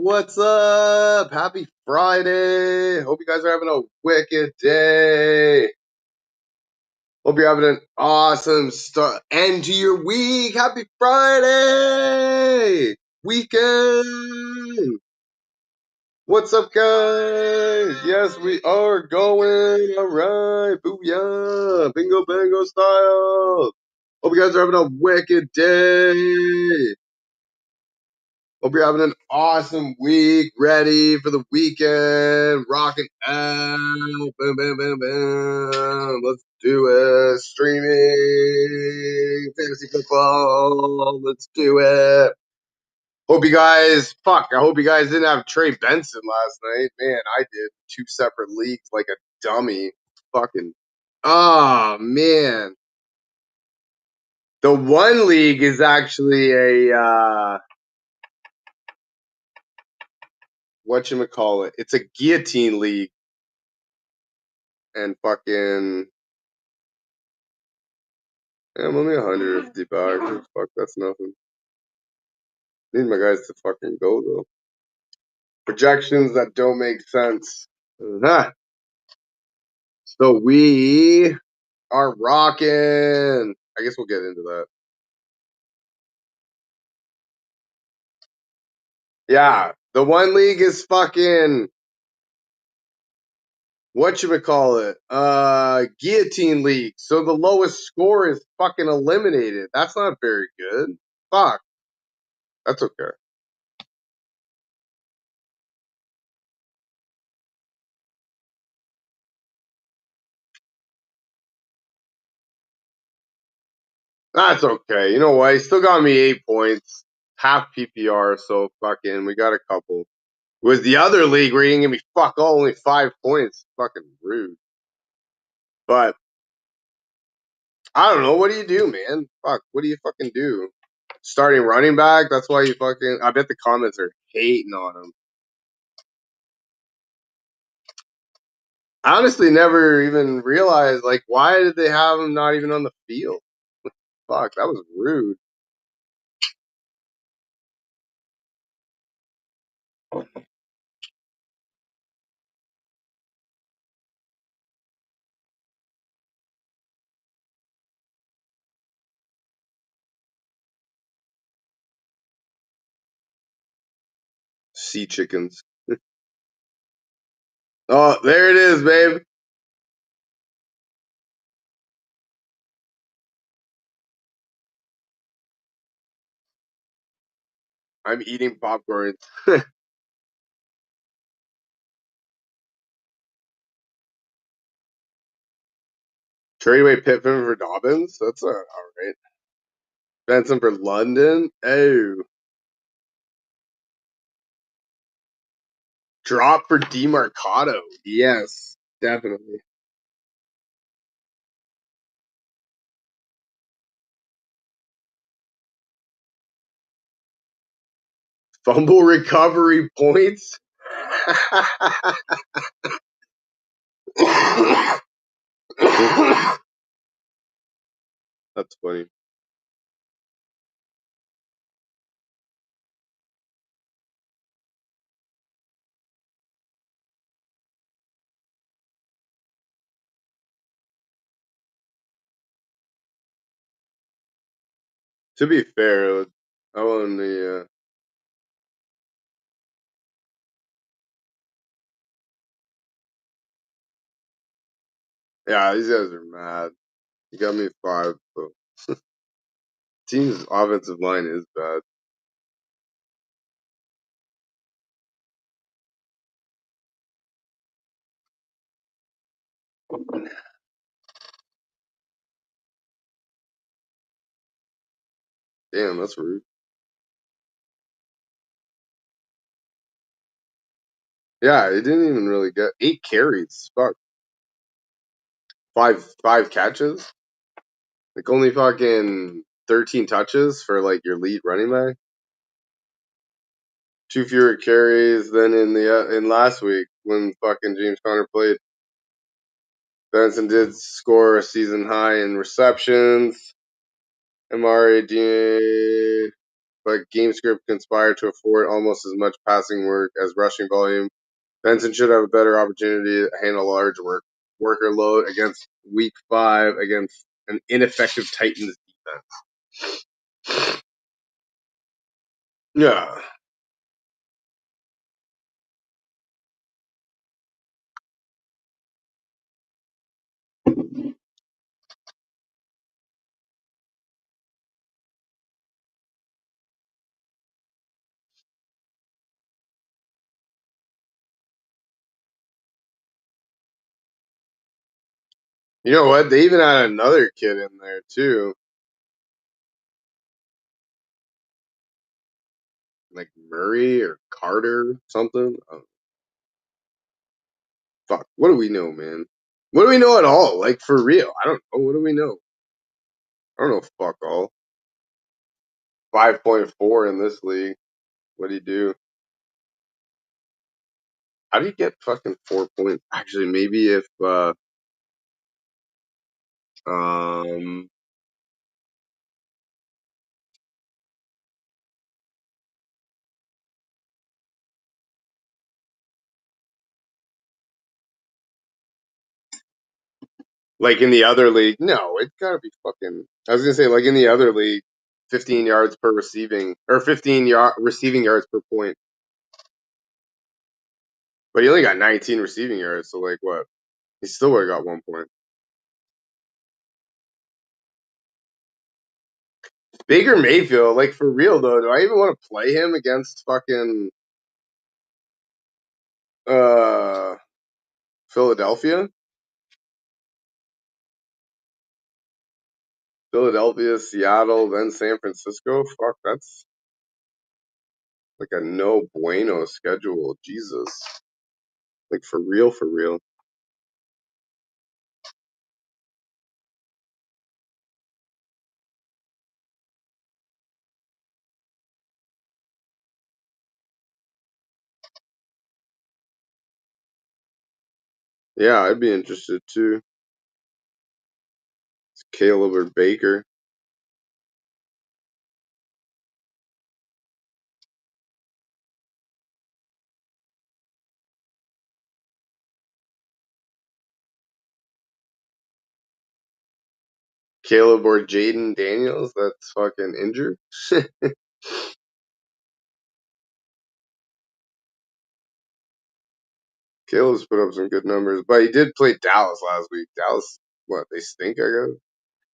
What's up? Happy Friday. Hope you guys are having a wicked day. Hope you're having an awesome start end to your week. Happy Friday. Weekend. What's up, guys? Yes, we are going. All right. Booyah. Bingo bango style. Hope you guys are having a wicked day. Hope you're having an awesome week, ready for the weekend, rocking out, boom, boom, boom, boom. Let's do it. Streaming, fantasy football, let's do it. Hope you guys, I hope you guys didn't have Trey Benson last night. Man, I did. 2 separate leagues like a dummy. Fucking, oh, man. The one league is actually a, whatchamacallit. It's a guillotine league. And fucking, I'm only 150 back. Fuck, that's nothing. Need my guys to fucking go though. Projections that don't make sense. So we are rocking. I guess we'll get into that. Yeah, the one league is fucking whatchamacallit? Guillotine league. So the lowest score is fucking eliminated. That's not very good. Fuck. That's okay. That's okay. You know what? He still got me 8 points. Half PPR, so fucking we got a couple. It was the other league where you didn't give me fuck all, only 5 points. Fucking rude. But I don't know. What do you do, man? Fuck. What do you fucking do? Starting running back? That's why you fucking. I bet the comments are hating on him. I honestly never even realized, like, why did they have him not even on the field? Fuck, that was rude. Sea chickens. Oh, there it is, babe. I'm eating popcorn. Trade away Pittman for Dobbins? That's all right. Benson for London? Oh. Drop for DeMarcado. Yes, definitely. Fumble recovery points? That's funny. To be fair, I won the. Yeah, these guys are mad. You got me 5. So. Team's offensive line is bad. Damn, that's rude. Yeah, he didn't even really get 8 carries. Fuck. Five catches. Like only fucking 13 touches for like your lead running back. 2 fewer carries than in last week when fucking James Conner played. Benson did score a season high in receptions. Amari did but game script conspired to afford almost as much passing work as rushing volume. Benson should have a better opportunity to handle a large worker load against Week 5 against an ineffective Titans defense. Yeah. You know what? They even had another kid in there too, like Murray or Carter something. Fuck. What do we know, man? What do we know at all? Like for real? I don't know. What do we know? I don't know. Fuck all. 5.4 in this league. What do you do? How do you get fucking 4 points? Actually, maybe if um like in the other league. No, it's gotta be fucking. I was gonna say like in the other league, 15 yards per receiving or 15 receiving yards per point. But he only got 19 receiving yards, so like what? He still would have got 1 point. Baker Mayfield, like for real though, do I even want to play him against fucking uh Philadelphia? Philadelphia, Seattle, then San Francisco? Fuck, that's like a no bueno schedule. Jesus. Like for real, for real. Yeah, I'd be interested too. It's Caleb or Baker. Caleb or Jaden Daniels, that's fucking injured. Caleb's put up some good numbers, but he did play Dallas last week. Dallas, what, they stink, I guess?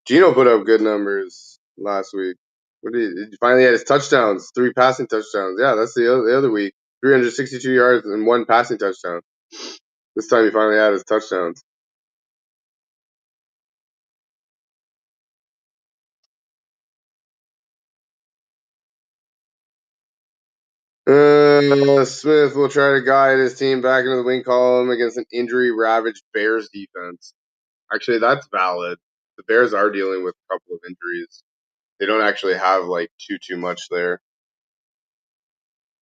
Gino put up good numbers last week. What did he finally had his touchdowns, 3 passing touchdowns. Yeah, that's the other week. 362 yards and 1 passing touchdown. This time he finally had his touchdowns. Smith will try to guide his team back into the win column against an injury-ravaged Bears defense. Actually, that's valid. The Bears are dealing with a couple of injuries. They don't actually have like too much there.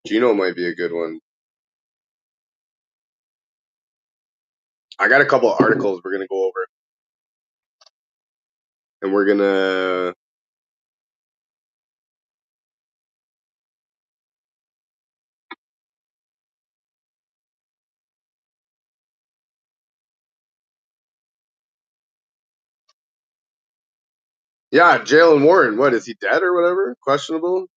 Gino might be a good one. I got a couple of articles we're gonna go over, and we're gonna. Yeah, Jalen Warren. What is he dead or whatever? Questionable.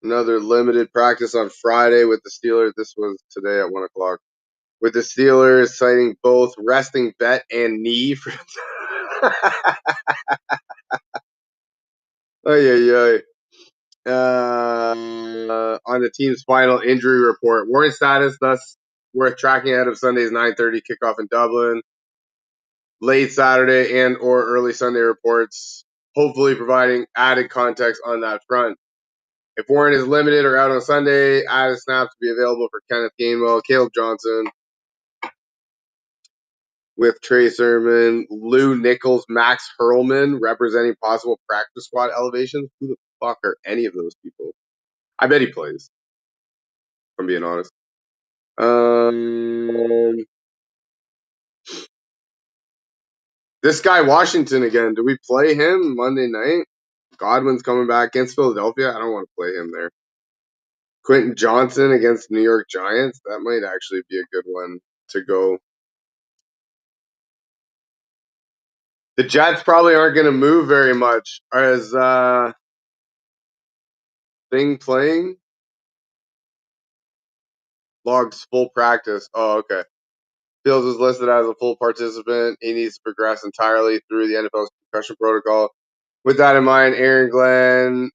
Another limited practice on Friday with the Steelers. This was today at 1 o'clock. With the Steelers citing both resting vet and knee for. Ay. On the team's final injury report. Warren status thus worth tracking ahead of Sunday's 9:30 kickoff in Dublin. Late Saturday and or early Sunday reports, hopefully providing added context on that front. If Warren is limited or out on Sunday, added snaps to be available for Kenneth Gainwell, Caleb Johnson, with Trey Sermon, Lou Nichols, Max Hurlman representing possible practice squad elevations. Who the fuck are any of those people? I bet he plays, if I'm being honest. This guy Washington again. Do we play him Monday night? Godwin's coming back against Philadelphia. I don't want to play him there. Quentin Johnson against New York Giants. That might actually be a good one to go. The Jets probably aren't going to move very much. Is Thing playing? Logs full practice. Oh, okay. Fields is listed as a full participant. He needs to progress entirely through the NFL's concussion protocol. With that in mind, Aaron Glenn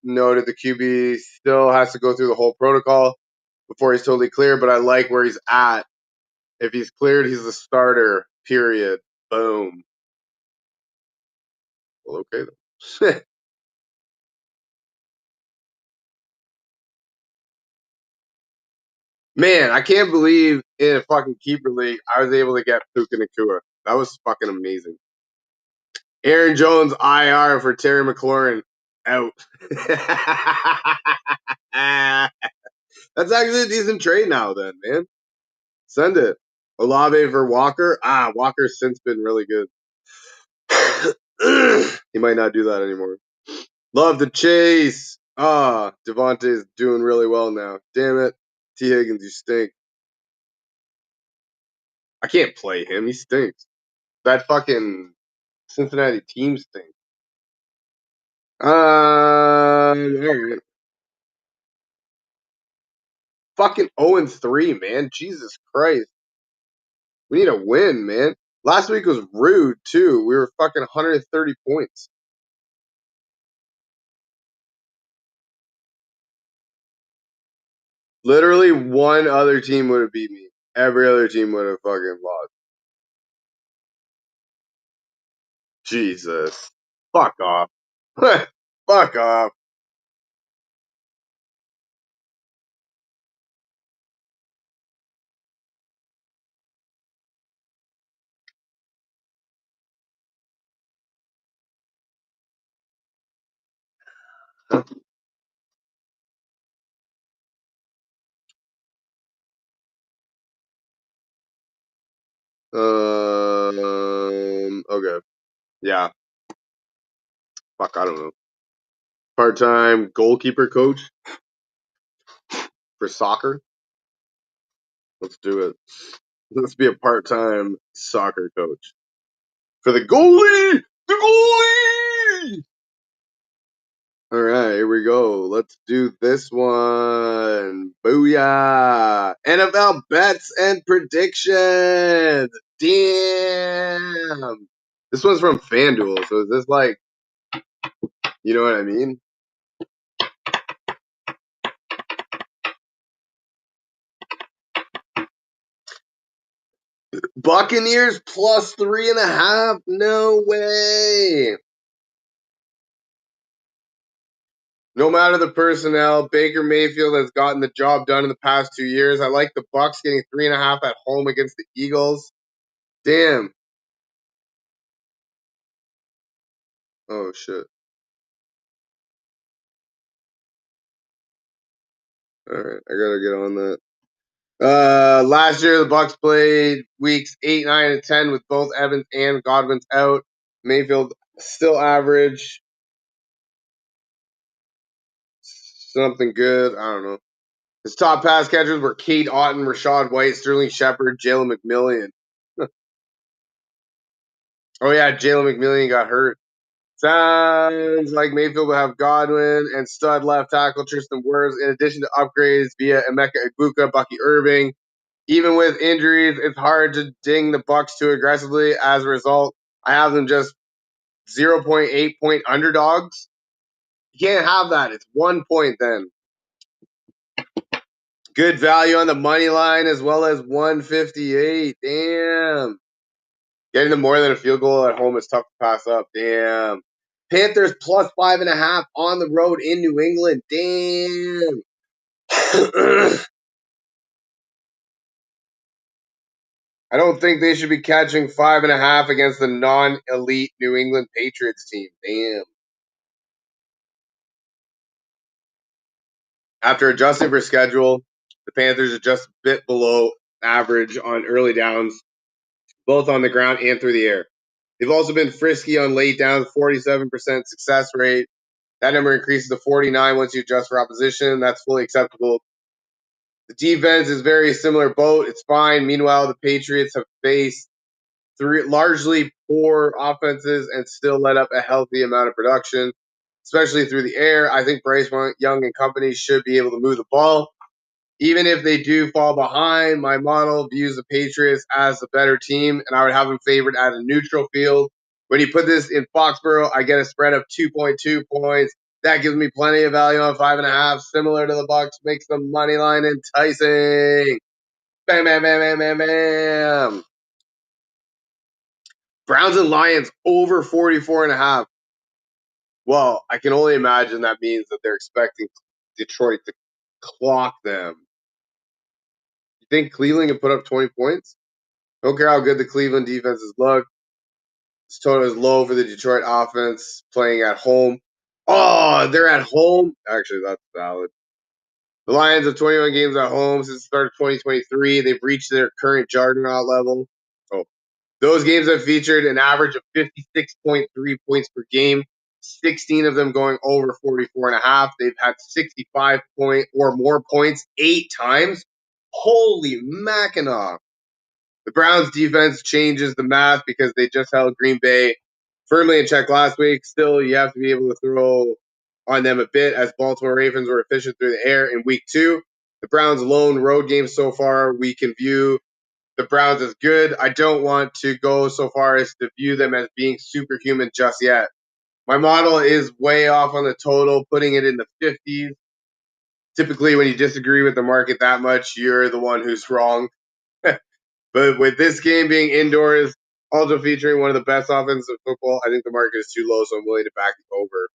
noted the QB still has to go through the whole protocol before he's totally clear, but I like where he's at. If he's cleared, he's the starter, period. Boom. Well, okay then. Man, I can't believe in a fucking keeper league I was able to get Puka Nakua. That was fucking amazing. Aaron Jones IR for Terry McLaurin out. That's actually a decent trade now, then, man. Send it. Olave for Walker. Walker's since been really good. He might not do that anymore. Love the chase. Devontae's doing really well now. Damn it. T. Higgins, you stink. I can't play him. He stinks. That fucking Cincinnati team stinks. All right. Fucking 0-3, man. Jesus Christ. We need a win, man. Last week was rude, too. We were fucking 130 points. Literally one other team would have beat me. Every other team would have fucking lost. Jesus. Fuck off. Fuck off. Okay. Yeah. Fuck, I don't know. Part-time goalkeeper coach for soccer. Let's do it. Let's be a part-time soccer coach. For the goalie! The goalie! All right, here we go. Let's do this one. Booyah! NFL bets and predictions. Damn. This one's from FanDuel, so is this like, you know what I mean? Buccaneers plus 3.5? No way. No matter the personnel, Baker Mayfield has gotten the job done in the past 2 years. I like the Bucs getting 3.5 at home against the Eagles. Damn. Oh shit. All right, I gotta get on that. Last year the Bucs played weeks 8, 9, and 10 with both Evans and Godwin's out. Mayfield still average something good. I don't know. His top pass catchers were Cade Otton, Rashad White, Sterling Shepard, Jalen McMillian. Oh yeah, Jalen McMillian got hurt. Sounds like Mayfield will have Godwin and stud left tackle Tristan Wirfs, in addition to upgrades via Emeka Egbuka, Bucky Irving. Even with injuries, it's hard to ding the Bucs too aggressively. As a result, I have them just 0.8 point underdogs. You can't have that. It's 1 point then. Good value on the money line as well as 158. Damn. Getting them more than a field goal at home is tough to pass up. Damn. Panthers plus 5.5 on the road in New England. Damn. I don't think they should be catching 5.5 against the non-elite New England Patriots team. Damn. After adjusting for schedule, the Panthers are just a bit below average on early downs, both on the ground and through the air. They've also been frisky on late downs, 47% success rate. That number increases to 49 once you adjust for opposition. That's fully acceptable. The defense is very similar boat. It's fine. Meanwhile, the Patriots have faced three largely poor offenses and still let up a healthy amount of production, especially through the air. I think Bryce Young and company should be able to move the ball. Even if they do fall behind, my model views the Patriots as the better team, and I would have them favored at a neutral field. When you put this in Foxborough, I get a spread of 2.2 points. That gives me plenty of value on 5.5, similar to the Bucks. Makes the money line enticing. Bam, bam, bam, bam, bam, bam. Browns and Lions over 44.5. Well, I can only imagine that means that they're expecting Detroit to clock them. You think Cleveland can put up 20 points? Don't care how good the Cleveland defenses look. This total is low for the Detroit offense playing at home. Oh, they're at home? Actually, that's valid. The Lions have 21 games at home since the start of 2023. They've reached their current juggernaut level. Oh, those games have featured an average of 56.3 points per game, 16 of them going over 44.5. They've had 65 point or more points 8 times. Holy Mackinac. The Browns defense changes the math because they just held Green Bay firmly in check last week. Still, you have to be able to throw on them a bit as Baltimore Ravens were efficient through the air in week 2. The Browns' lone road game so far, we can view the Browns as good. I don't want to go so far as to view them as being superhuman just yet. My model is way off on the total, putting it in the 50s. Typically, when you disagree with the market that much, you're the one who's wrong. But with this game being indoors, also featuring one of the best offenses of football, I think the market is too low, so I'm willing to back it over.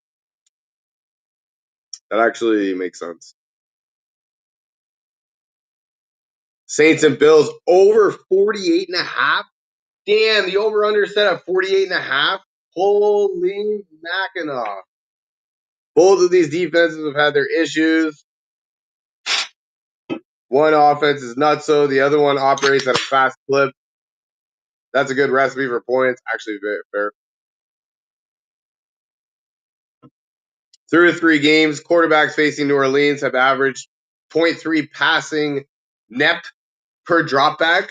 That actually makes sense. Saints and Bills over 48.5. Damn, the over-under set at 48.5. Holy Mackinac. Both of these defenses have had their issues. One offense is nutso. The other one operates at a fast clip. That's a good recipe for points. Actually, very fair. Through 3 games, quarterbacks facing New Orleans have averaged 0.3 passing NEP per dropback.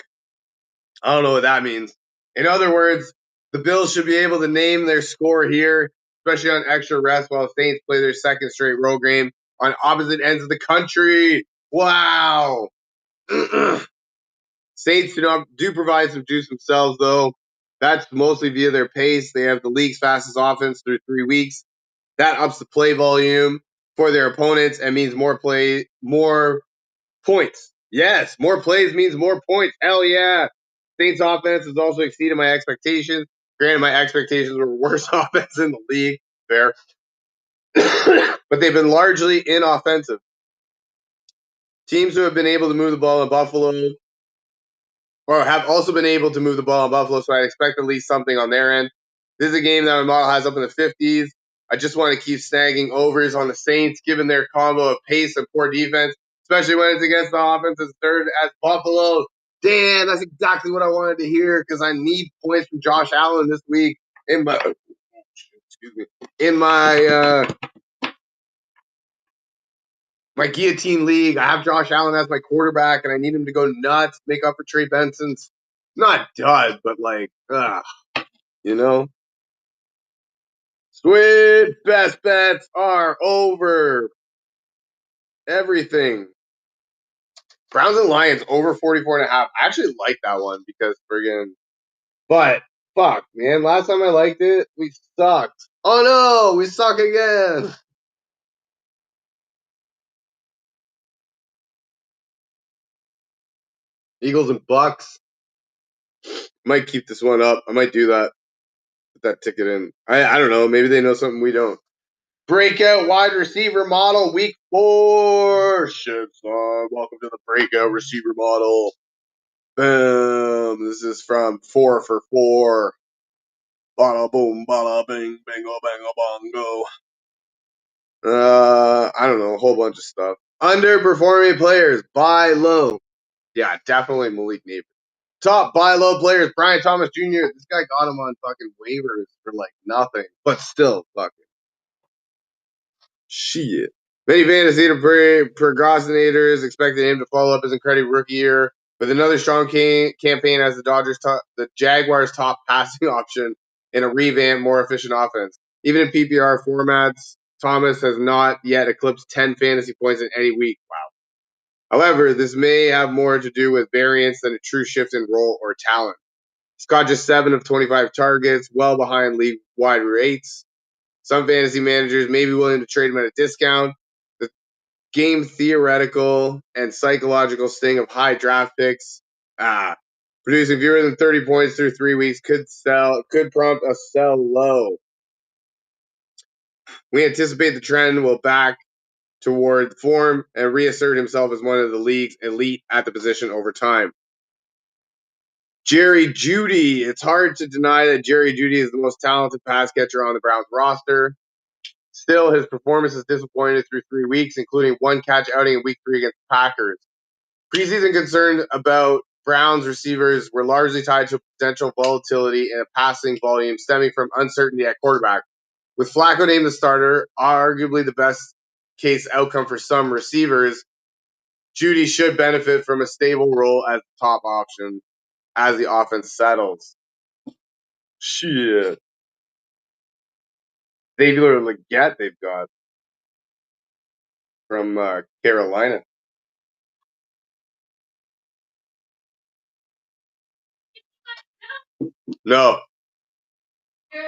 I don't know what that means. In other words, the Bills should be able to name their score here, especially on extra rest, while Saints play their second straight road game on opposite ends of the country. Wow. Saints do provide some juice themselves, though. That's mostly via their pace. They have the league's fastest offense through 3 weeks. That ups the play volume for their opponents and means more points. Yes, more plays means more points. Hell yeah. Saints offense has also exceeded my expectations. Granted, my expectations were worse offense in the league. Fair. But they've been largely inoffensive. Teams who have been able to move the ball in Buffalo or have also been able to move the ball in Buffalo, so I expect at least something on their end. This is a game that my model has up in the 50s. I just want to keep snagging overs on the Saints, given their combo of pace and poor defense, especially when it's against the offense as third as Buffalo. Damn, that's exactly what I wanted to hear because I need points from Josh Allen this week in my my guillotine league. I have Josh Allen as my quarterback, and I need him to go nuts, make up for Trey Benson's not dud, but like, you know. Sweet best bets are over. Everything. Browns and Lions over 44.5. I actually like that one because friggin' but fuck, man. Last time I liked it, we sucked. Oh no, we suck again. Eagles and Bucks. Might keep this one up. I might do that. Put that ticket in. I don't know. Maybe they know something we don't. Breakout wide receiver model week 4. Shit, son. Welcome to the breakout receiver model. Boom. This is from 4 for 4. Bada boom, bada bing, bingo, bango, bongo. I don't know, a whole bunch of stuff. Underperforming players, buy low. Yeah, definitely Malik Neighbors. Top buy low players, Brian Thomas Jr. This guy got him on fucking waivers for like nothing, but still fucking shit. Many fantasy procrastinators expected him to follow up his incredible rookie year with another strong campaign as the Jaguars' top passing option in a revamped, more efficient offense. Even in PPR formats, Thomas has not yet eclipsed 10 fantasy points in any week. Wow. However, this may have more to do with variance than a true shift in role or talent. He's got just 7 of 25 targets, well behind league-wide rates. Some fantasy managers may be willing to trade him at a discount. The game theoretical and psychological sting of high draft picks, producing fewer than 30 points through 3 weeks could prompt a sell low. We anticipate the trend will back toward form and reassert himself as one of the league's elite at the position over time. Jerry Jeudy. It's hard to deny that Jerry Jeudy is the most talented pass catcher on the Browns roster. Still, his performance is disappointed through 3 weeks, including one catch outing in Week 3 against the Packers. Preseason concerns about Browns receivers were largely tied to potential volatility in a passing volume stemming from uncertainty at quarterback. With Flacco named the starter, arguably the best case outcome for some receivers, Jeudy should benefit from a stable role as the top option as the offense settles. Shit. Xavier Legette they've got from Carolina. No. Your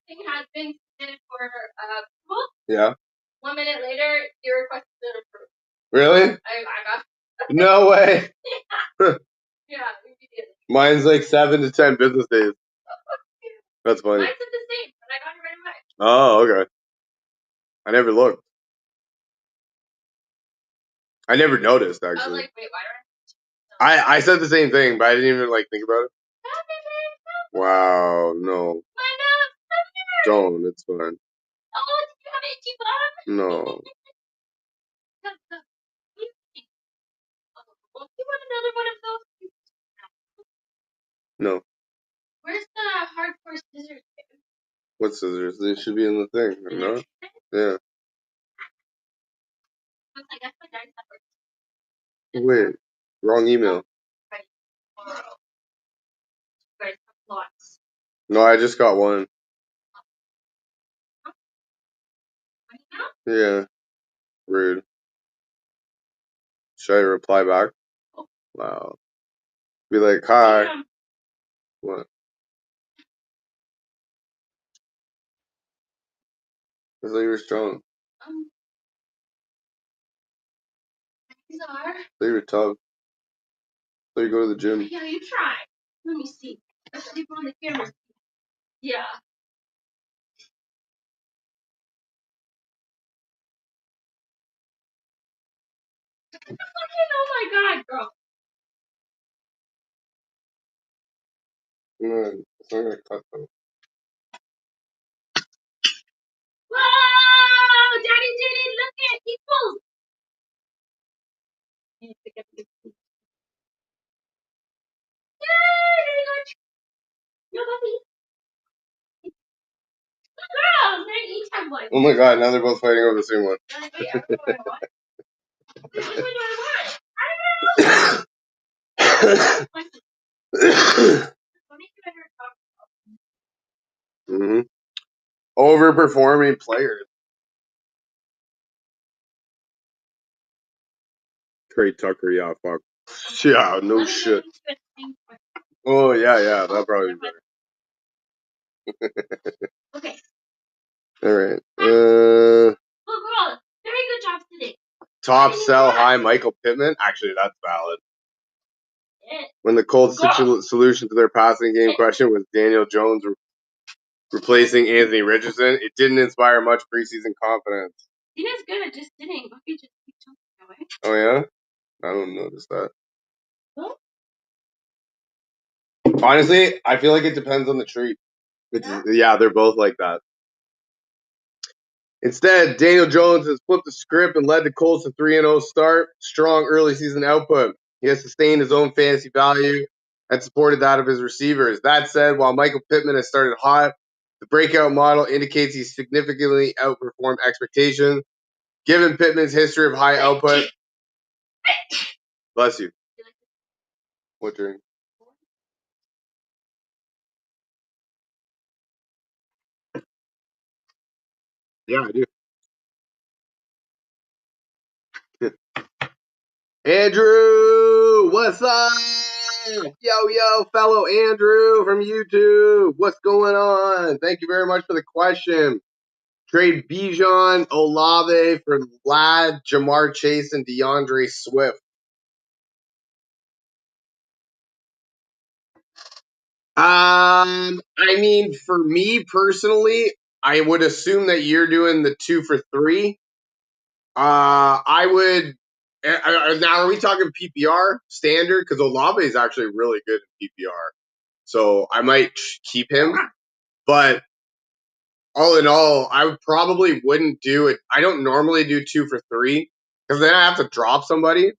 thing has been submitted for approval. Yeah. 1 minute later, your request is approved. Really? I got. No way. Yeah, immediately. Mine's like 7 to 10 business days. That's funny. Mine said the same, but I got it right away. Oh, okay. I never looked. I never noticed actually. I was like, wait, why I said the same thing, but I didn't even like think about it. Wow, no. Don't. It's fine. Oh, did you have an itchy bum? No. You want another one of those? No. Where's the hardcore scissors? What scissors? They should be in the thing, no? Yeah. Wait. Wrong email. No, I just got one. Yeah. Rude. Should I reply back? Wow. Be like, hi. What? I thought you were strong. These are. I thought you were tough. I thought you go to the gym. Yeah, you try. Let me see. Let's sleep on the camera. Yeah. Oh my god, girl. No, it's not gonna cut them. Whoa! Daddy Jenny, look at people! No, puppy. Girls, they each have one. Oh my god, now they're both fighting over the same one. Mm-hmm. Overperforming players. Trey Tucker, yeah, fuck. Yeah, no shit. Oh, yeah, that probably be better. Okay. Alright. Well, girl, very good job today. Top sell high Michael Pittman? Actually, that's valid. When the Colts' solution to their passing game question was Daniel Jones replacing Anthony Richardson, it didn't inspire much preseason confidence. Dina's good at just sitting. Bucky just keeps talking away. Oh, yeah? I don't notice that. What? Honestly, I feel like it depends on the treat. Yeah, they're both like that. Instead, Daniel Jones has flipped the script and led the Colts to 3-0 start. Strong early season output. He has sustained his own fantasy value and supported that of his receivers. That said, while Michael Pittman has started hot, the breakout model indicates he significantly outperformed expectations. Given Pittman's history of high output, bless you. What drink? Yeah, I do. Andrew, what's up? Yo, fellow Andrew from YouTube. What's going on? Thank you very much for the question. Trade Bijan Olave for Lad, Jamar Chase, and DeAndre Swift. I mean, for me personally, I would assume that you're doing the 2 for 3. I would. Now, are we talking PPR standard? Because Olave is actually really good in PPR, so I might keep him. But all in all, I probably wouldn't do it. I don't normally do 2 for 3 because then I have to drop somebody.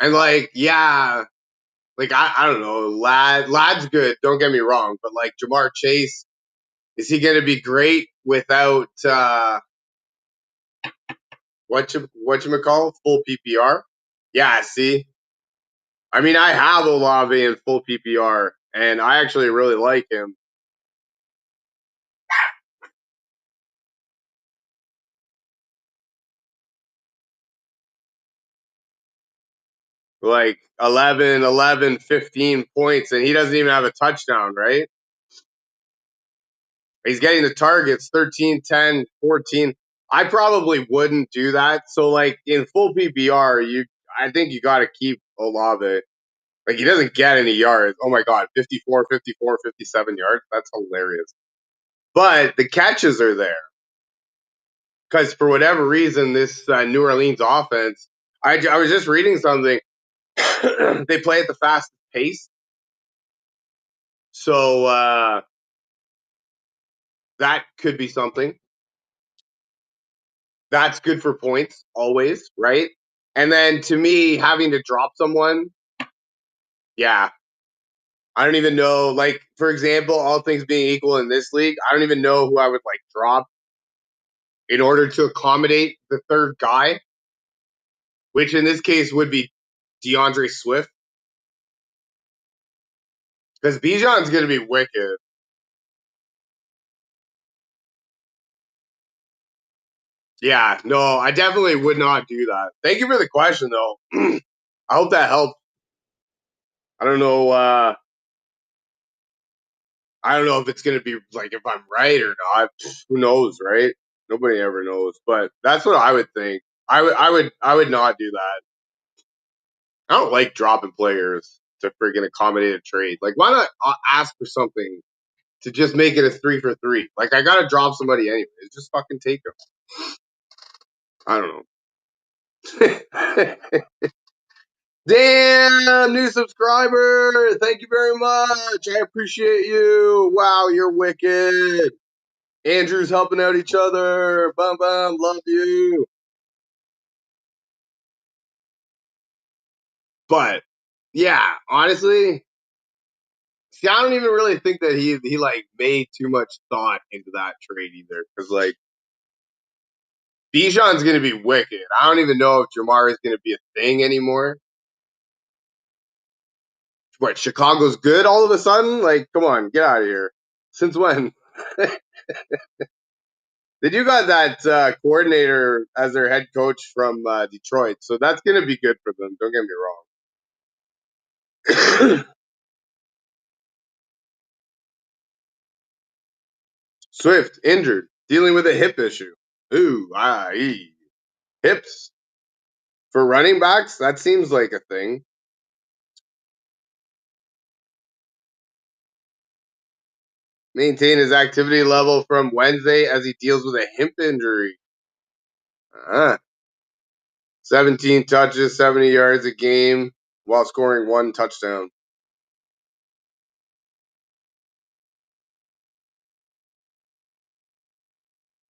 And I don't know, Lad's good. Don't get me wrong, but like Jamar Chase, is he going to be great without what you call full PPR? Yeah, see, I mean, I have Olave in full PPR, and I actually really like him. Like 11, 15 points, and he doesn't even have a touchdown, right? He's getting the targets 13, 10, 14. I probably wouldn't do that. So, like, in full PPR, I think you got to keep Olave. Like, he doesn't get any yards. Oh my God, 54, 54, 57 yards. That's hilarious. But the catches are there. Because for whatever reason, this New Orleans offense, I was just reading something. They play at the fastest pace. So that could be something. That's good for points always, right? And then to me, having to drop someone, yeah, I don't even know. Like, for example, all things being equal in this league, I don't even know who I would like drop in order to accommodate the third guy, which in this case would be DeAndre Swift. Because Bijan's going to be wicked. Yeah, no, I definitely would not do that. Thank you for the question, though. I hope that helped. I don't know. I don't know if it's gonna be like if I'm right or not. Who knows, right? Nobody ever knows. But that's what I would think. I would not do that. I don't like dropping players to freaking accommodate a trade. Like, why not ask for something to just make it a 3 for 3? Like, I gotta drop somebody anyway. Just fucking take them. I don't know. Damn, new subscriber. Thank you very much. I appreciate you. Wow, you're wicked. Andrew's helping out each other. Bum bum, love you. But yeah, honestly, see, I don't even really think that he like made too much thought into that trade either. Because like Bijan's gonna be wicked. I don't even know if Jamar is gonna be a thing anymore. What, Chicago's good all of a sudden? Like, come on, get out of here. Since when? They do got that coordinator as their head coach from Detroit, so that's gonna be good for them. Don't get me wrong. Swift injured, dealing with a hip issue. Ooh, hips for running backs. That seems like a thing. Maintain his activity level from Wednesday as he deals with a hip injury. 17 touches, 70 yards a game while scoring 1 touchdown.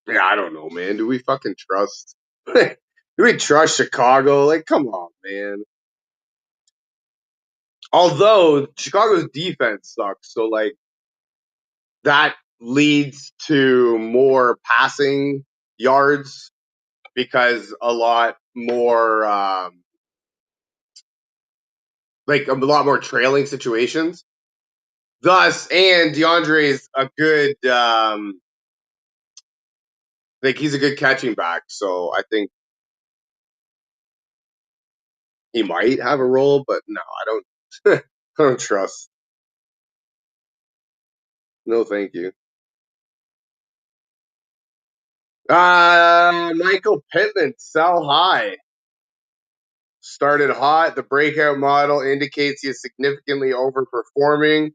Yeah, I don't know, man. Do we fucking trust? Do we trust Chicago? Like, come on, man. Although Chicago's defense sucks, so like that leads to more passing yards because a lot more like a lot more trailing situations. Thus, and DeAndre's a good like he's a good catching back, so I think he might have a role, but no, I don't I don't trust. No, thank you. Michael Pittman, sell high. Started hot. The breakout model indicates he is significantly overperforming.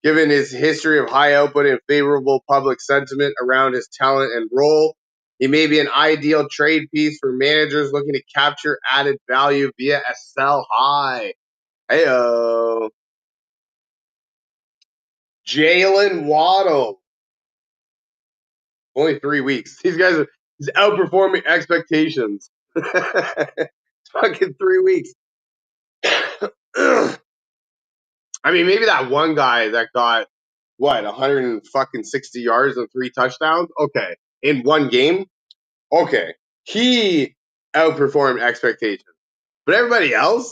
Given his history of high output and favorable public sentiment around his talent and role, he may be an ideal trade piece for managers looking to capture added value via a sell high. Heyo. Jalen Waddle. Only 3 weeks. These guys are he's outperforming expectations. Fucking 3 weeks. I mean, maybe that one guy that got what 160 yards and 3 touchdowns. Okay, in one game. Okay, he outperformed expectations, but everybody else.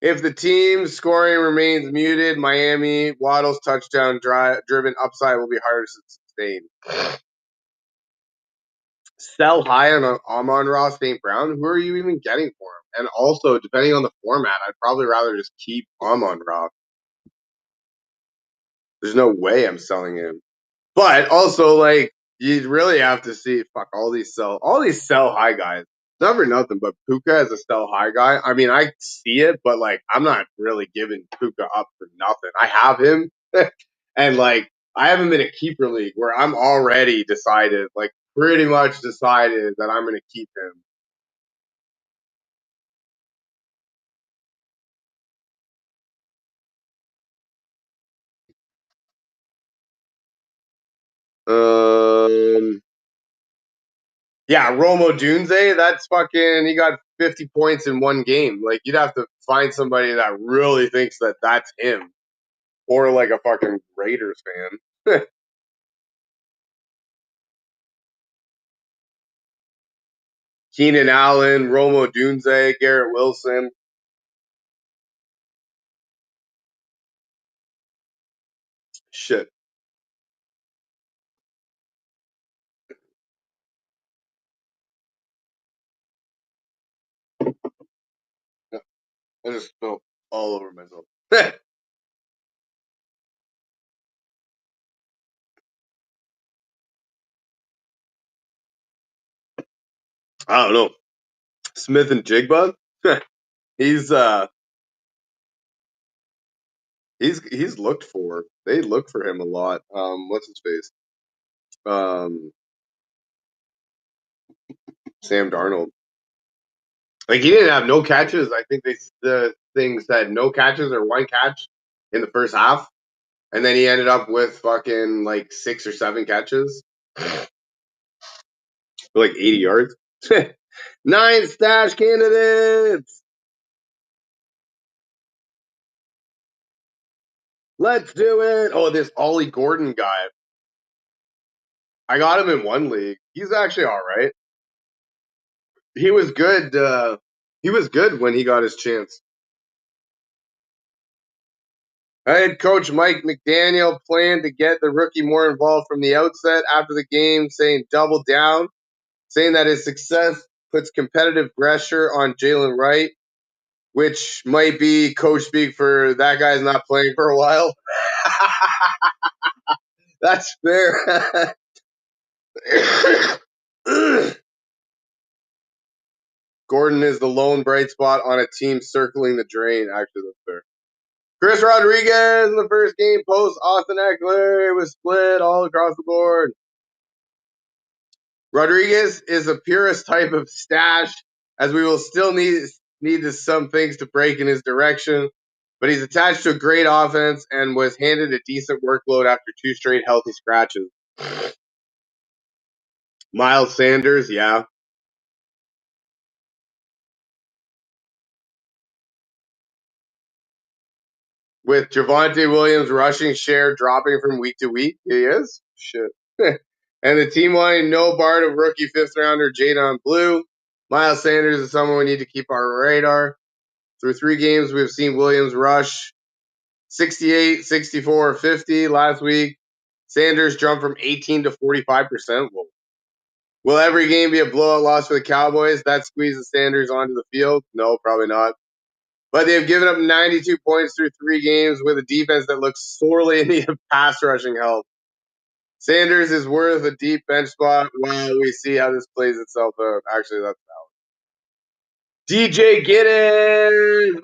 If the team's scoring remains muted, Miami Waddle's touchdown driven upside will be harder to sustain. Sell high on Amon-Ra St. Brown. Who are you even getting for him? And also, depending on the format, I'd probably rather just keep Amon-Ra. There's no way I'm selling him. But also, like, you really have to see all these sell high guys. Never nothing, but Puka as a sell high guy. I mean, I see it, but like, I'm not really giving Puka up for nothing. I have him, and like, I have him in a keeper league where I'm already decided, like, pretty much decided that I'm going to keep him. Yeah, Romo Dunze, that's fucking. He got 50 points in one game. Like, you'd have to find somebody that really thinks that that's him, or like a fucking Raiders fan. Keenan Allen, Romo Dunze, Garrett Wilson. Shit. I just spilled all over myself. I don't know. Smith and Jigba. he's he's looked for. They look for him a lot. What's his face? Um, Sam Darnold. Like he didn't have no catches. I think the thing said no catches or one catch in the first half, and then he ended up with fucking like 6 or 7 catches for like 80 yards. 9 stash candidates. Let's do it. Oh, this Ollie Gordon guy. I got him in one league. He's actually all right. He was good. He was good when he got his chance. Head coach Mike McDaniel planned to get the rookie more involved from the outset after the game, saying double down, saying that his success puts competitive pressure on Jalen Wright, which might be coach speak for that guy's not playing for a while. That's fair. Gordon is the lone bright spot on a team circling the drain. Actually, that's fair. Chris Rodriguez in the first game post Austin Eckler was split all across the board. Rodriguez is a purest type of stash, as we will still need some things to break in his direction. But he's attached to a great offense and was handed a decent workload after 2 straight healthy scratches. Miles Sanders, yeah. With Javonte Williams' rushing share dropping from week to week, he is? Shit. And the team wanting no BART of rookie fifth rounder Jadon Blue. Miles Sanders is someone we need to keep on our radar. Through 3 games, we've seen Williams rush 68, 64, 50 last week. Sanders jumped from 18 to 45%. Will every game be a blowout loss for the Cowboys? That squeezes Sanders onto the field? No, probably not. But they've given up 92 points through 3 games with a defense that looks sorely in need of pass rushing help. Sanders is worth a deep bench spot while we see how this plays itself out. Actually, that's DJ Giddens!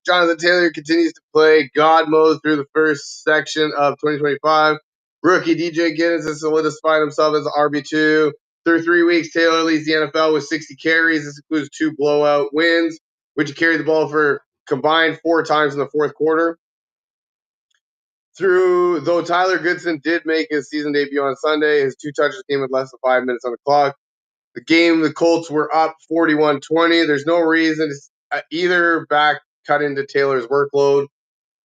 Jonathan Taylor continues to play God mode through the first section of 2025. Rookie DJ Giddens has solidified himself as RB2. Through 3 weeks, Taylor leads the NFL with 60 carries. This includes 2 blowout wins, which he carried the ball for combined 4 times in the fourth quarter. Though Tyler Goodson did make his season debut on Sunday, his 2 touches came with less than 5 minutes on the clock. The game, the Colts were up 41-20. There's no reason to either back cut into Taylor's workload,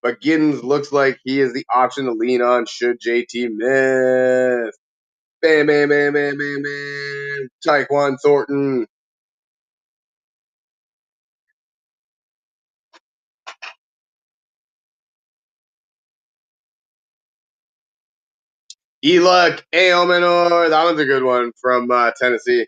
but Giddens looks like he is the option to lean on should JT miss. Bam, bam, bam, bam, bam, bam. Tyquan Thornton. Eluk Aomenor. That one's a good one from Tennessee.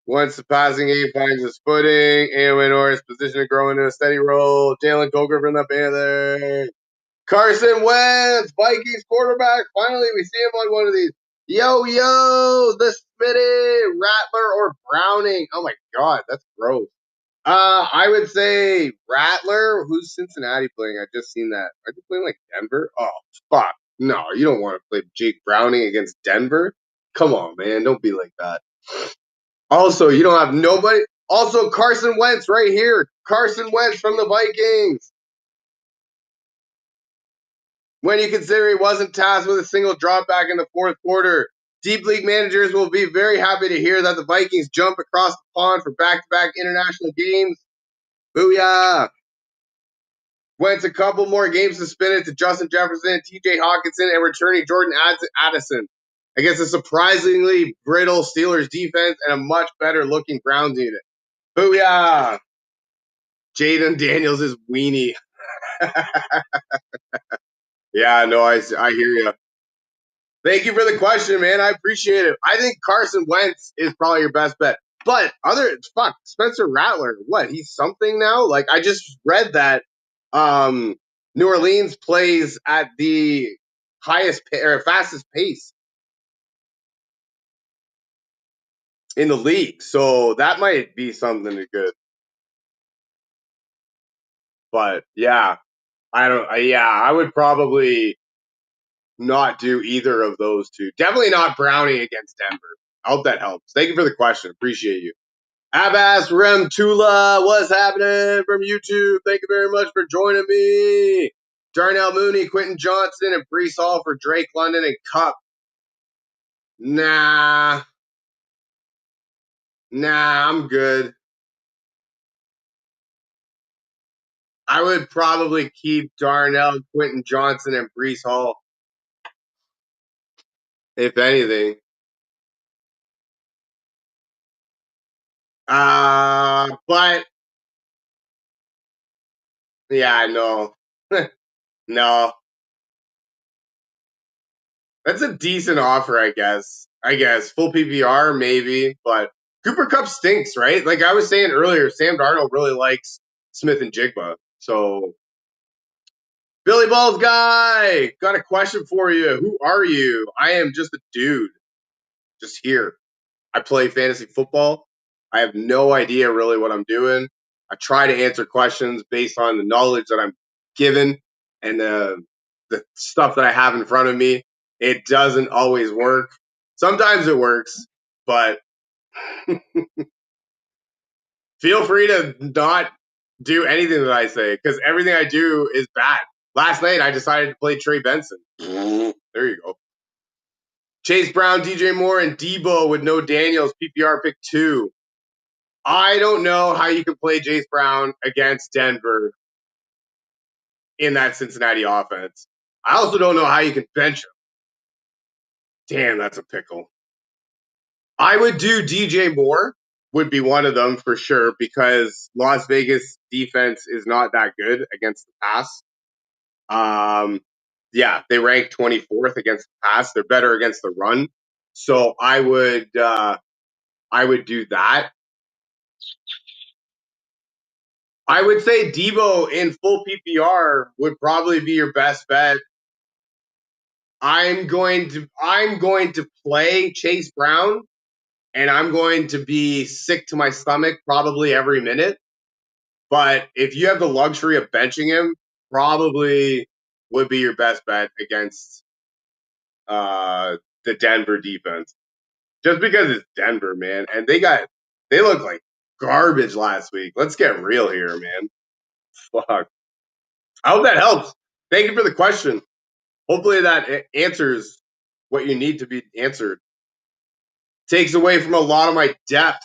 Once the passing game finds its footing, Aomenor is positioned to grow into a steady role. Jalen Coker from the Panthers. Carson Wentz, Vikings quarterback. Finally, we see him on one of these. Yo, the Smitty, Rattler, or Browning. Oh my God, that's gross. I would say Rattler. Who's Cincinnati playing? I just seen that. Are they playing like Denver? Oh, fuck. No, you don't want to play Jake Browning against Denver. Come on, man. Don't be like that. Also, you don't have nobody. Also, Carson Wentz right here. Carson Wentz from the Vikings. When you consider he wasn't tasked with a single dropback in the fourth quarter, deep league managers will be very happy to hear that the Vikings jump across the pond for back-to-back international games. Booyah! Wentz a couple more games suspended to Justin Jefferson, TJ Hawkinson, and returning Jordan Addison against a surprisingly brittle Steelers defense and a much better looking Browns unit. Booyah! Jaden Daniels is weenie. Yeah, no, I hear you. Thank you for the question, man. I appreciate it. I think Carson Wentz is probably your best bet. But Spencer Rattler, what? He's something now? Like I just read that New Orleans plays at the fastest pace in the league. So that might be something good. But yeah, I would probably not do either of those two. Definitely not Brownie against Denver. I hope that helps. Thank you for the question. Appreciate you. Abbas Remtula, what's happening from YouTube? Thank you very much for joining me. Darnell Mooney, Quentin Johnson, and Breece Hall for Drake London and Cup. Nah, I'm good. I would probably keep Darnell, Quentin Johnson, and Breece Hall, if anything. But yeah, I know. No, that's a decent offer, I guess. Full PPR maybe, but Cooper Kupp stinks, right? Like I was saying earlier, Sam Darnold really likes Smith and Jigba. So Billy Balls guy, got a question for you. Who are you? I am just a dude, just here. I play fantasy football. I have no idea really what I'm doing. I try to answer questions based on the knowledge that I'm given and the stuff that I have in front of me. It doesn't always work. Sometimes it works, but feel free to not do anything that I say because everything I do is bad. Last night, I decided to play Trey Benson. There you go. Chase Brown, DJ Moore, and Debo with no Daniels, PPR pick 2. I don't know how you can play Chase Brown against Denver in that Cincinnati offense. I also don't know how you can bench him. Damn, that's a pickle. I would do DJ Moore, would be one of them for sure, because Las Vegas defense is not that good against the pass. Yeah, they rank 24th against the pass. They're better against the run. So I would do that. I would say Debo in full PPR would probably be your best bet. I'm going to play Chase Brown, and I'm going to be sick to my stomach probably every minute. But if you have the luxury of benching him, probably would be your best bet against the Denver defense. Just because it's Denver, man. And they look like garbage last week. Let's get real here, man. Fuck. I hope that helps. Thank you for the question. Hopefully that answers what you need to be answered. Takes away from a lot of my depth.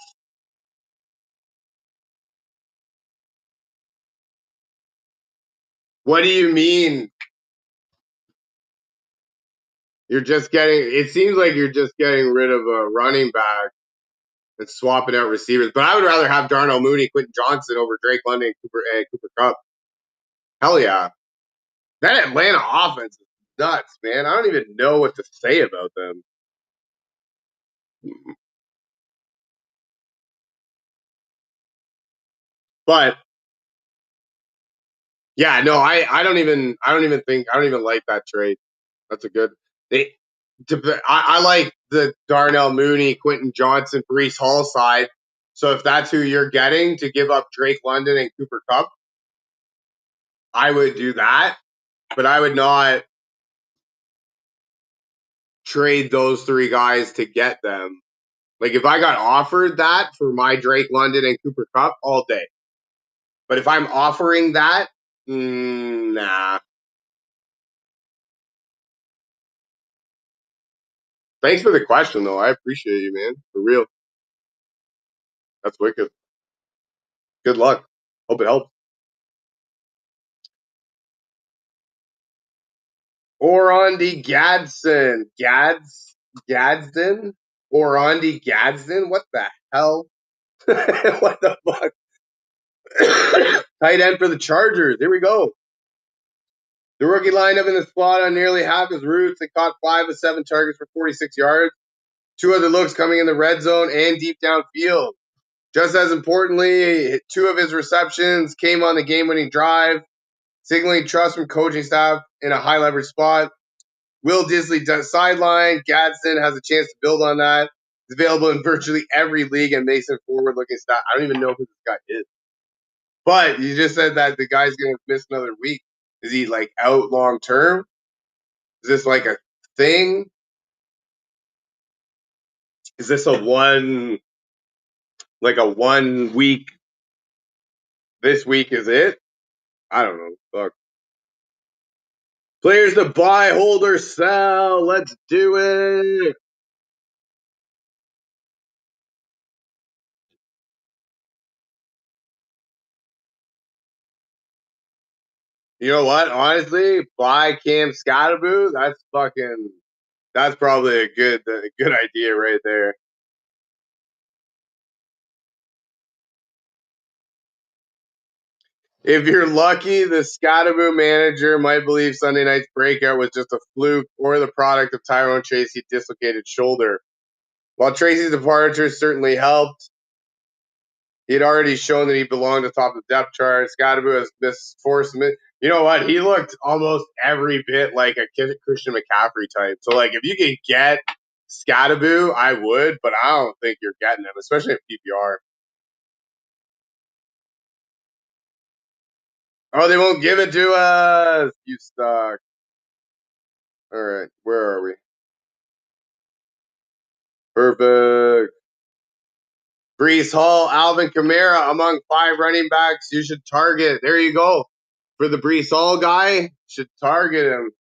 What do you mean? It seems like you're just getting rid of a running back and swapping out receivers. But I would rather have Darnell Mooney, Quentin Johnson over Drake London, and Cooper Kupp. Hell yeah. That Atlanta offense is nuts, man. I don't even know what to say about them. But yeah, no, I don't even like that trade. That's a good. I like the Darnell Mooney, Quentin Johnson, Breece Hall side. So if that's who you're getting to give up Drake London and Cooper Kupp, I would do that. But I would not trade those 3 guys to get them. Like if I got offered that for my Drake London and Cooper Kupp all day. But if I'm offering that, nah. Thanks for the question, though. I appreciate you, man. For real. That's wicked. Good luck. Hope it helps. Orandi Gadsden. Gadsden? Orandi Gadsden? What the hell? What the fuck? Tight end for the Chargers. Here we go. The rookie lined up in the slot on nearly half his routes and caught 5 of 7 targets for 46 yards. 2 other looks coming in the red zone and deep downfield. Just as importantly, 2 of his receptions came on the game-winning drive, signaling trust from coaching staff in a high-leverage spot. Will Disley sideline. Gadsden has a chance to build on that. He's available in virtually every league and makes a forward-looking stat. I don't even know who this guy is. But you just said that the guy's going to miss another week. Is he like out long term? Is this like a thing? Is this a 1 week? This week is it? I don't know. Fuck. Players to buy, hold, or sell. Let's do it. You know what? Honestly, buy Cam Scottaboo. That's probably a good idea right there. If you're lucky, the Scottaboo manager might believe Sunday night's breakout was just a fluke or the product of Tyrone Tracy's dislocated shoulder. While Tracy's departure certainly helped, he had already shown that he belonged atop the depth chart. Scottaboo has missed 4 submit. You know what? He looked almost every bit like a Christian McCaffrey type. So, like, if you can get Scottaboo, I would, but I don't think you're getting him, especially in PPR. Oh, they won't give it to us. You suck. All right, where are we? Perfect. Breece Hall, Alvin Kamara among 5 running backs you should target. There you go. for the Brees Hall guy. Should target him.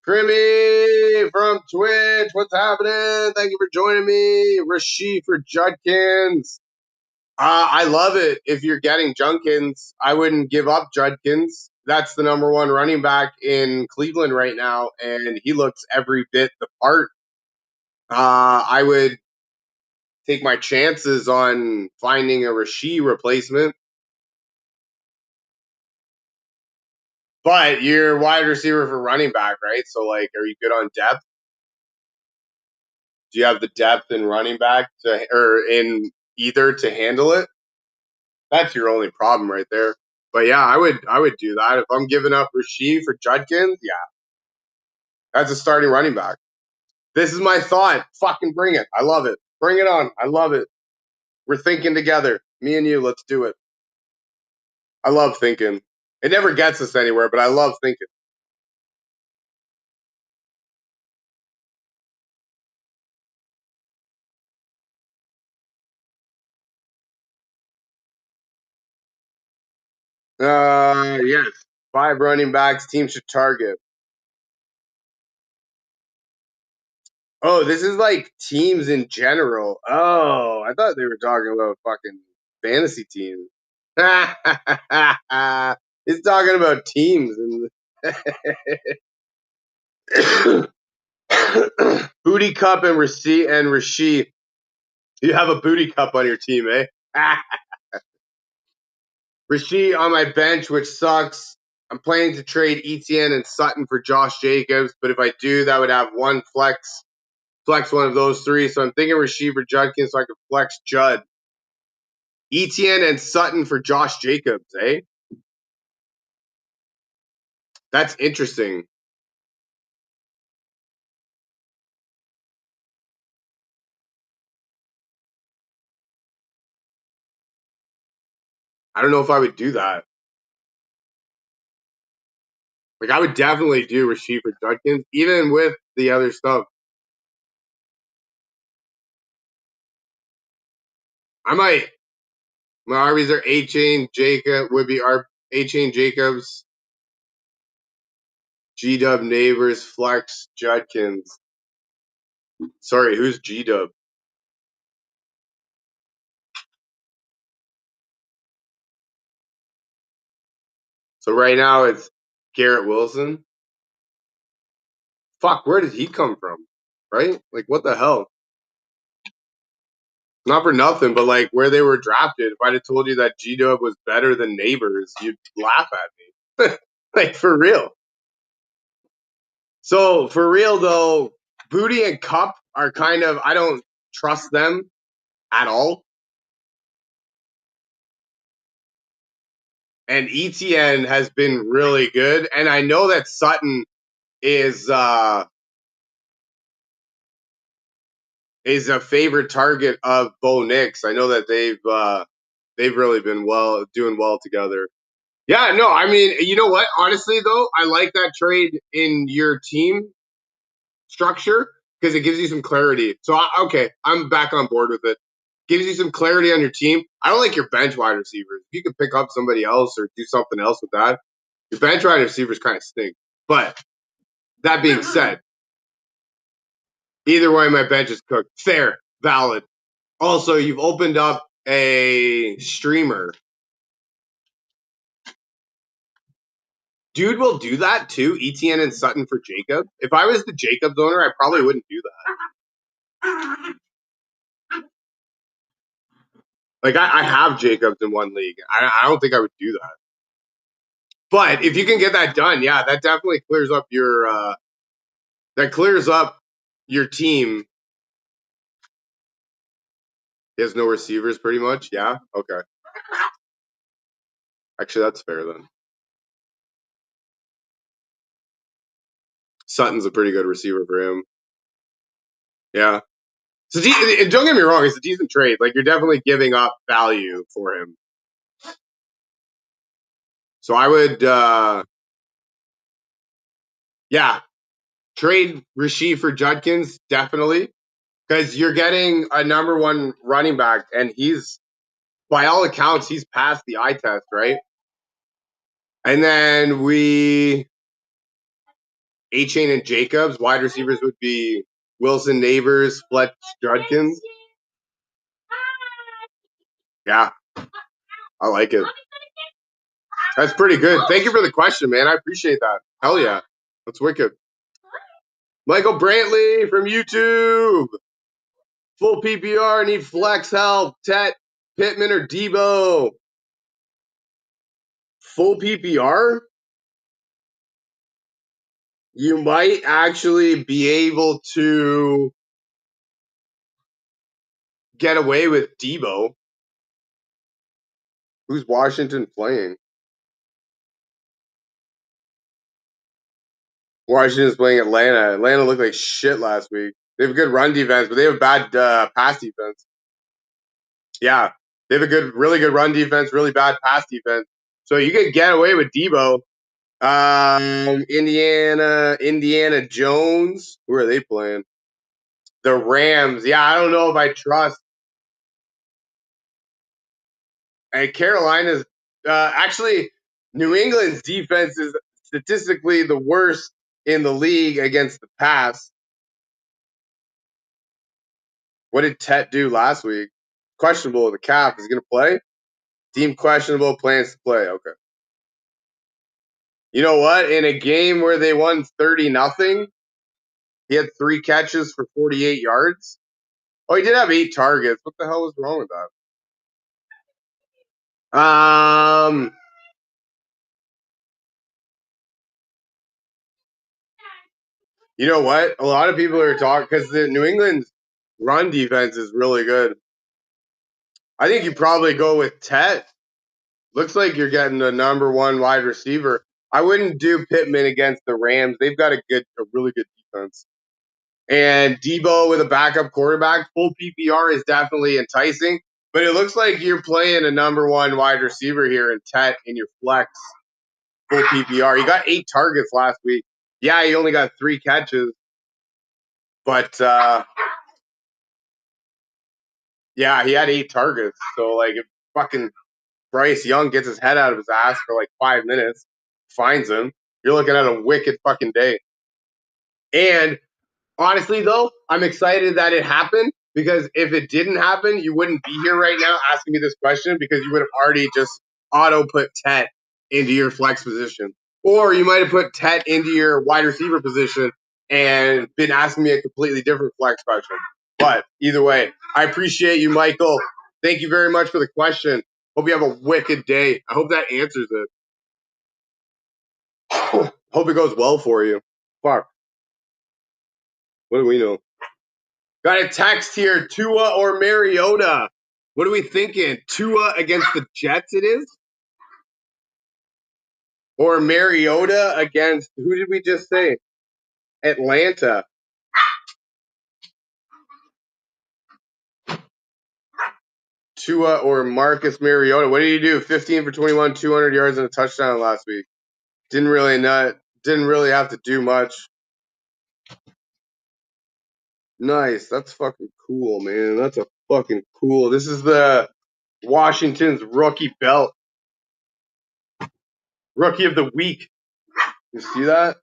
Crimmy from Twitch, what's happening? Thank you for joining me. Rasheed for Judkins. I love it. If you're getting Judkins, I wouldn't give up Judkins. That's the number one running back in Cleveland right now, and he looks every bit the part. I would take my chances on finding a Rasheed replacement. But you're wide receiver for running back, right? So, like, are you good on depth? Do you have the depth in running back or in either to handle it? That's your only problem right there. But yeah, I would do that if I'm giving up Rasheed for Judkins. Yeah, that's a starting running back. This is my thought. Fucking bring it. I love it. Bring it on. I love it. We're thinking together. Me and you. Let's do it. I love thinking. It never gets us anywhere, but I love thinking. Yes. 5 running backs team should target. Oh, this is like teams in general. Oh, I thought they were talking about fucking fantasy teams. It's talking about teams and Booty Cup and Rasheed. You have a Booty Cup on your team, eh? Rasheed on my bench, which sucks. I'm planning to trade Etienne and Sutton for Josh Jacobs, but if I do, that would have one flex one of those 3. So I'm thinking Rasheed for Judkins so I could flex Judd. Etienne and Sutton for Josh Jacobs, eh? That's interesting. I don't know if I would do that. Like, I would definitely do Rasheed for Judkins, even with the other stuff. I might. My RBs are A-Chain, Jacob, would be our A-Chain Jacobs, G-Dub Neighbors, Flex, Judkins. Sorry, who's G-Dub? So right now it's Garrett Wilson. Fuck, where did he come from? Right? Like, what the hell? Not for nothing, but like where they were drafted. If I'd have told you that G-Dub was better than Neighbors, you'd laugh at me. Like, for real. So for real though, Booty and Cup are kind of, I don't trust them at all. And Etienne has been really good. And I know that Sutton is a favorite target of Bo Nix. I know that they've really been doing well together. Yeah, no, I mean, you know what? Honestly though, I like that trade in your team structure because it gives you some clarity. So okay, I'm back on board with it. Gives you some clarity on your team. I don't like your bench wide receivers. If you could pick up somebody else or do something else with that, your bench wide receivers kind of stink. But that being said, either way, my bench is cooked. Fair, valid. Also, you've opened up a streamer. Dude will do that too. Etienne and Sutton for Jacob. If I was the Jacobs owner, I probably wouldn't do that. Like, I have Jacobs in one league. I don't think I would do that. But if you can get that done, yeah, that definitely clears up your team. He has no receivers pretty much. Yeah. Okay. Actually, that's fair then. Sutton's a pretty good receiver for him. Yeah. So don't get me wrong, it's a decent trade. Like, you're definitely giving up value for him. So I would trade Rasheed for Judkins, definitely. Because you're getting a number 1 running back, and he's, by all accounts, he's passed the eye test, right? And then A-Chain and Jacobs. Wide receivers would be Wilson, Neighbors, Fletch, Judkins. Yeah, I like it. That's pretty good. Thank you for the question, man. I appreciate that. Hell yeah. That's wicked. Michael Brantley from YouTube. Full PPR, need flex help. Tet, Pittman, or Debo. Full PPR? You might actually be able to get away with Debo. Who's Washington playing? Washington's playing Atlanta. Atlanta looked like shit last week. They have a good run defense, but they have a bad pass defense. Yeah, they have a really good run defense, really bad pass defense. So you could get away with Debo. Indiana Jones. Who are they playing? The Rams. Yeah, I don't know if I trust. And Carolina's actually New England's defense is statistically the worst in the league against the pass. What did Tet do last week? Questionable with the calf. Is he going to play? Deemed questionable. Plans to play. Okay. You know what? In a game where they won 30-0, he had 3 catches for 48 yards. Oh, he did have 8 targets. What the hell was wrong with that? You know what? A lot of people are talking because the New England's run defense is really good. I think you probably go with Tet. Looks like you're getting the number 1 wide receiver. I wouldn't do Pittman against the Rams. They've got a really good defense. And Debo with a backup quarterback, full PPR is definitely enticing. But it looks like you're playing a number 1 wide receiver here in Tet in your flex full PPR. He got 8 targets last week. Yeah, he only got 3 catches. But yeah, he had 8 targets. So like if fucking Bryce Young gets his head out of his ass for like 5 minutes, finds him, you're looking at a wicked fucking day. And honestly, though, I'm excited that it happened because if it didn't happen, you wouldn't be here right now asking me this question because you would have already just auto put Tet into your flex position. Or you might have put Tet into your wide receiver position and been asking me a completely different flex question. But either way, I appreciate you, Michael. Thank you very much for the question. Hope you have a wicked day. I hope that answers it. Hope it goes well for you. Fuck. What do we know? Got a text here. Tua or Mariota? What are we thinking? Tua against the Jets it is? Or Mariota against, who did we just say? Atlanta. Tua or Marcus Mariota. What did he do? 15 for 21, 200 yards and a touchdown last week. Didn't really have to do much. Nice. That's fucking cool, man. That's a fucking cool. This is the Washington's rookie belt. Rookie of the week. You see that?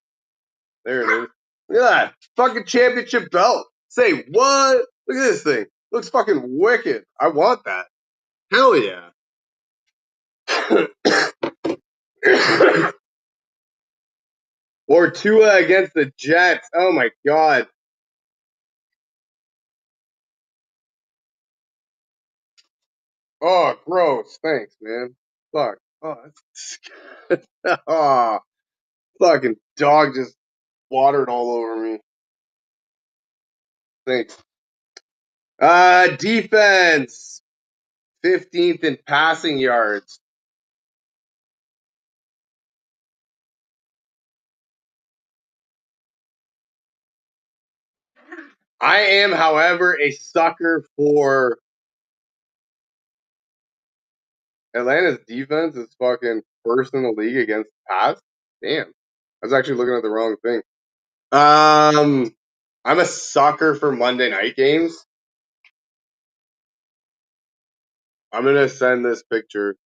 There it is. Look at that. Fucking championship belt. Say what? Look at this thing. Looks fucking wicked. I want that. Hell yeah. Or Tua against the Jets. Oh my god. Oh, gross. Thanks, man. Fuck. Oh, that's oh, fucking dog just watered all over me. Thanks. Defense. 15th in passing yards. I am, however, a sucker for Atlanta's defense is fucking first in the league against pass. Damn. I was actually looking at the wrong thing. I'm a sucker for Monday night games. I'm gonna send this picture.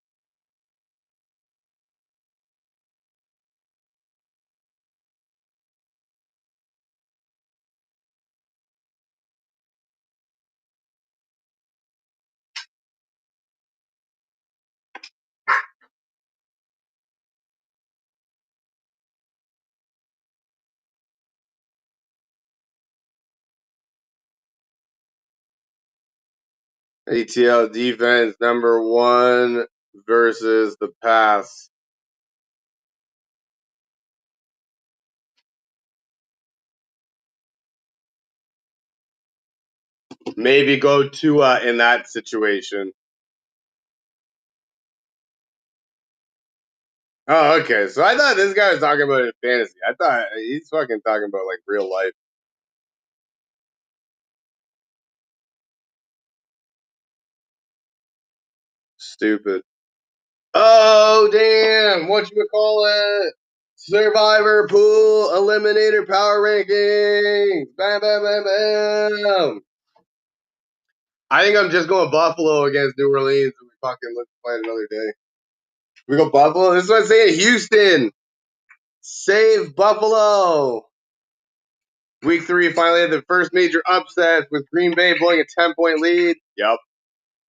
ATL defense number 1 versus the pass. Maybe go Tua in that situation. Oh, okay. So I thought this guy was talking about it in fantasy. I thought he's fucking talking about like real life. Stupid. Oh, damn. What you call it? Survivor Pool Eliminator Power Rankings. Bam, bam, bam, bam. I think I'm just going Buffalo against New Orleans, and we fucking let's play it another day. We go Buffalo. This is what I'm saying. Houston, save Buffalo. Week 3 finally had the first major upset with Green Bay blowing a 10-point lead. Yep.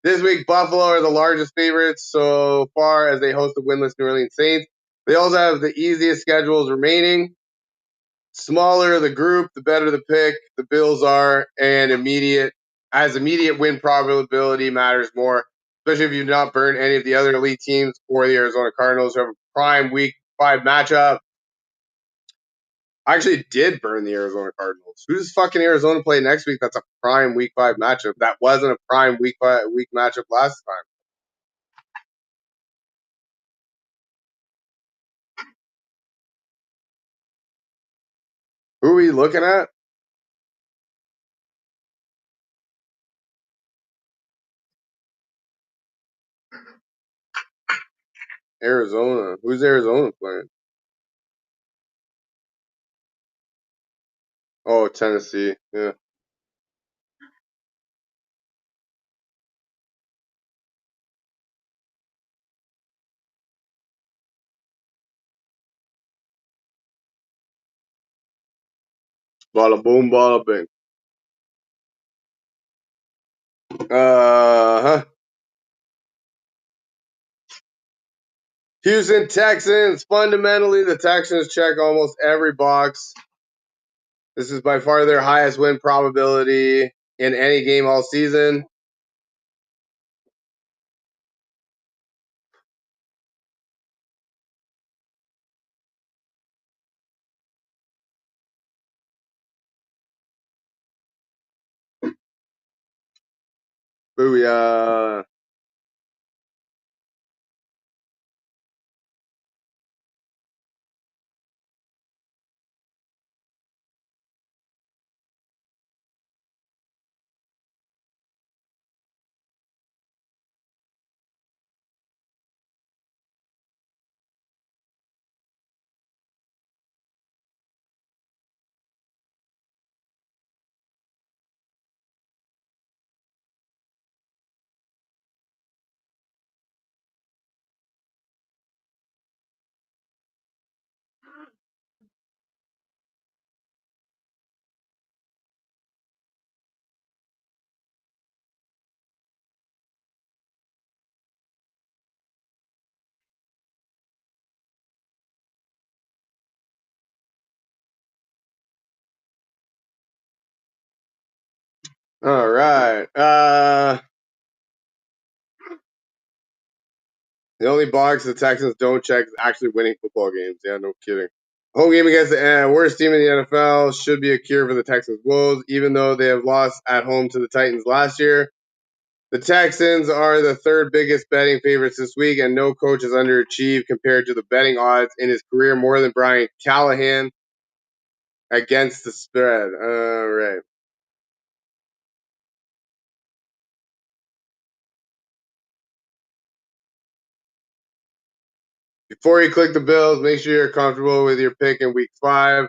This week, Buffalo are the largest favorites so far as they host the winless New Orleans Saints. They also have the easiest schedules remaining. Smaller the group, the better the pick. The Bills are, and immediate win probability matters more, especially if you've not burned any of the other elite teams or the Arizona Cardinals who have a prime Week 5 matchup. I actually did burn the Arizona Cardinals. Who does fucking Arizona play next week? That's a prime Week 5 matchup. That wasn't a prime Week matchup last time. Who are we looking at? Arizona. Who's Arizona playing? Oh, Tennessee. Yeah. Bada boom, bada bing. Uh-huh. Houston Texans. Fundamentally, the Texans check almost every box. This is by far their highest win probability in any game all season. Booyah. All right. The only box the Texans don't check is actually winning football games. Yeah, no kidding. Home game against the worst team in the NFL should be a cure for the Texans' woes, even though they have lost at home to the Titans last year. The Texans are the 3rd biggest betting favorites this week, and no coach has underachieved compared to the betting odds in his career more than Brian Callahan against the spread. All right. Before you click the Bills, make sure you're comfortable with your pick in week 5,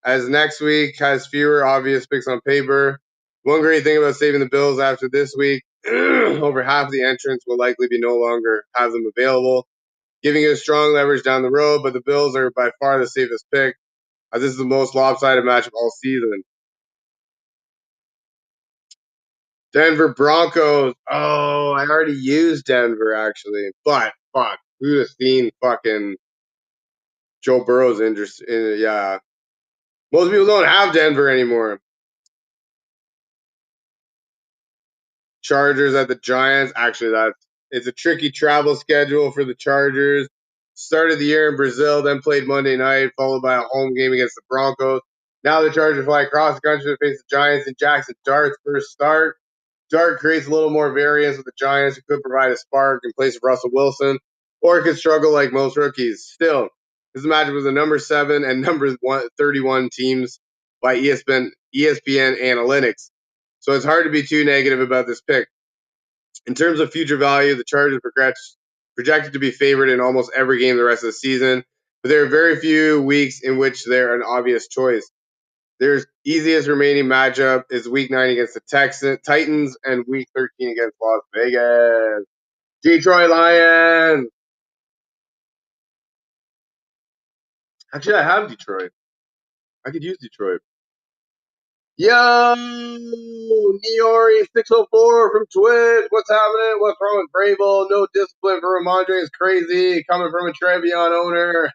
as next week has fewer obvious picks on paper. One great thing about saving the Bills after this week, over half the entrants will likely be no longer have them available, giving you a strong leverage down the road, but the Bills are by far the safest pick, as this is the most lopsided matchup all season. Denver Broncos. Oh, I already used Denver, actually. But, fuck, who'd have seen fucking Joe Burrow's interest in it? Yeah. Most people don't have Denver anymore. Chargers at the Giants. Actually, it's a tricky travel schedule for the Chargers. Started the year in Brazil, then played Monday night, followed by a home game against the Broncos. Now the Chargers fly across the country to face the Giants in Jackson Dart's first start. Dart creates a little more variance with the Giants, who could provide a spark in place of Russell Wilson, or could struggle like most rookies. Still, this matchup was the number 7 and number 31 teams by ESPN Analytics. So it's hard to be too negative about this pick. In terms of future value, the Chargers projected to be favored in almost every game the rest of the season, but there are very few weeks in which they're an obvious choice. Their easiest remaining matchup is Week 9 against the Titans and Week 13 against Las Vegas. Detroit Lions. Actually, I have Detroit. I could use Detroit. Yo, Niori604 from Twitch. What's happening? What's wrong with Vrabel? No discipline for Rhamondre is crazy. Coming from a Trevion owner.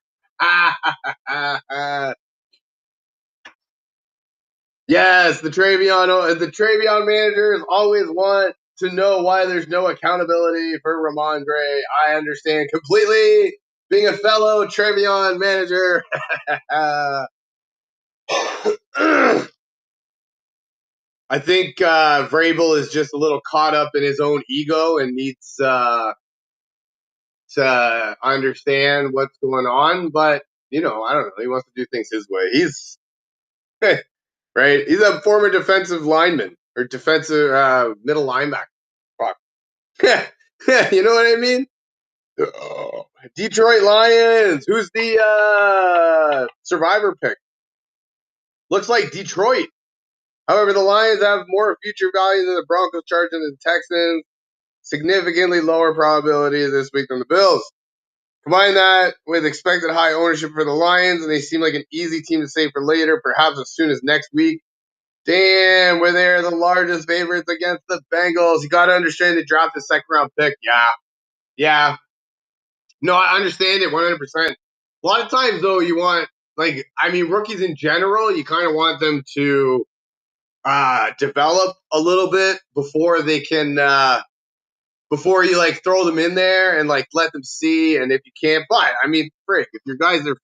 Yes, the Trevion managers always want to know why there's no accountability for Rhamondre. I understand completely. Being a fellow Trevion manager. I think Vrabel is just a little caught up in his own ego and needs to understand what's going on. But, I don't know. He wants to do things his way. He's right. He's a former defensive lineman or defensive middle linebacker. Fuck. You know what I mean? Detroit Lions. Who's the survivor pick? Looks like Detroit. However, the Lions have more future value than the Broncos, Chargers, and the Texans. Significantly lower probability this week than the Bills. Combine that with expected high ownership for the Lions, and they seem like an easy team to save for later, perhaps as soon as next week. Damn, we're there, the largest favorites against the Bengals. You got to understand they dropped the second round pick. Yeah. No, I understand it 100%. A lot of times, though, you want, rookies in general, you kind of want them to develop a little bit before they can, before you throw them in there and let them see. And if you can't, but frick, if your guys are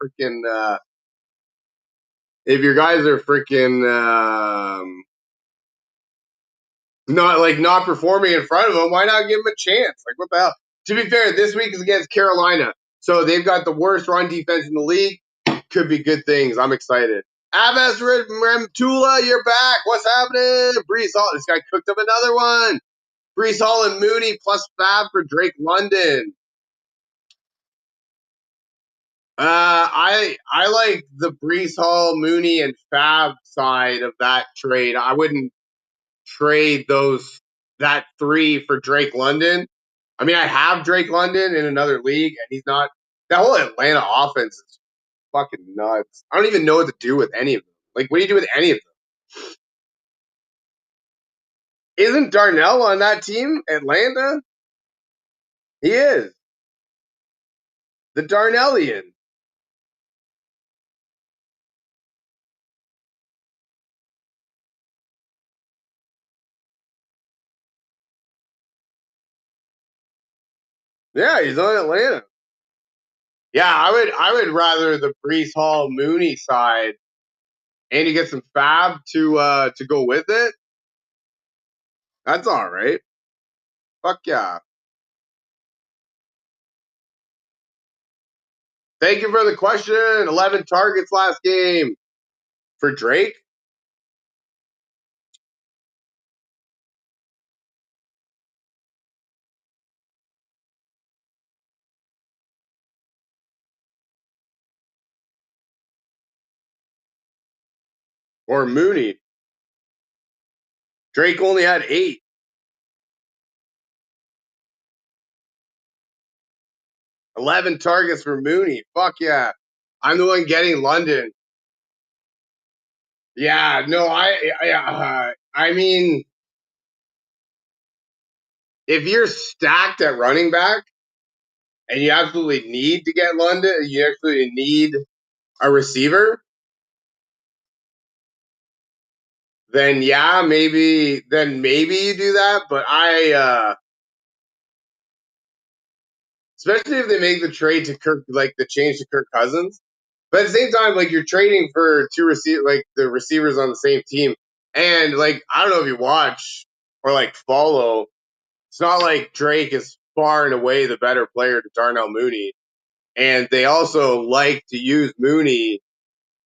not performing in front of them, why not give them a chance? What the hell? To be fair, this week is against Carolina, so they've got the worst run defense in the league. Could be good things. I'm excited. Abbas Remtula, you're back. What's happening? Breece Hall. This guy cooked up another one. Breece Hall and Mooney plus Fab for Drake London. I like the Breece Hall, Mooney, and Fab side of that trade. I wouldn't trade that 3 for Drake London. I have Drake London in another league, and he's not. That whole Atlanta offense is fucking nuts. I don't even know what to do with any of them. What do you do with any of them? Isn't Darnell on that team, Atlanta? He is. The Darnellian. Yeah, he's on Atlanta. Yeah, I would rather the Breece Hall Mooney side, and you get some Fab to go with it. That's all right. Fuck yeah. Thank you for the question. 11 targets last game for Drake. Or Mooney. Drake only had 8. $11 targets for Mooney. Fuck yeah. I'm the one getting London. Yeah, no, if you're stacked at running back and you absolutely need to get London, you actually need a receiver, then yeah, maybe you do that. But especially if they make the trade to Kirk, like the change to Kirk Cousins. But at the same time, like you're trading for like the receivers on the same team, and like I don't know if you watch or like follow. It's not like Drake is far and away the better player to Darnell Mooney, and they also like to use Mooney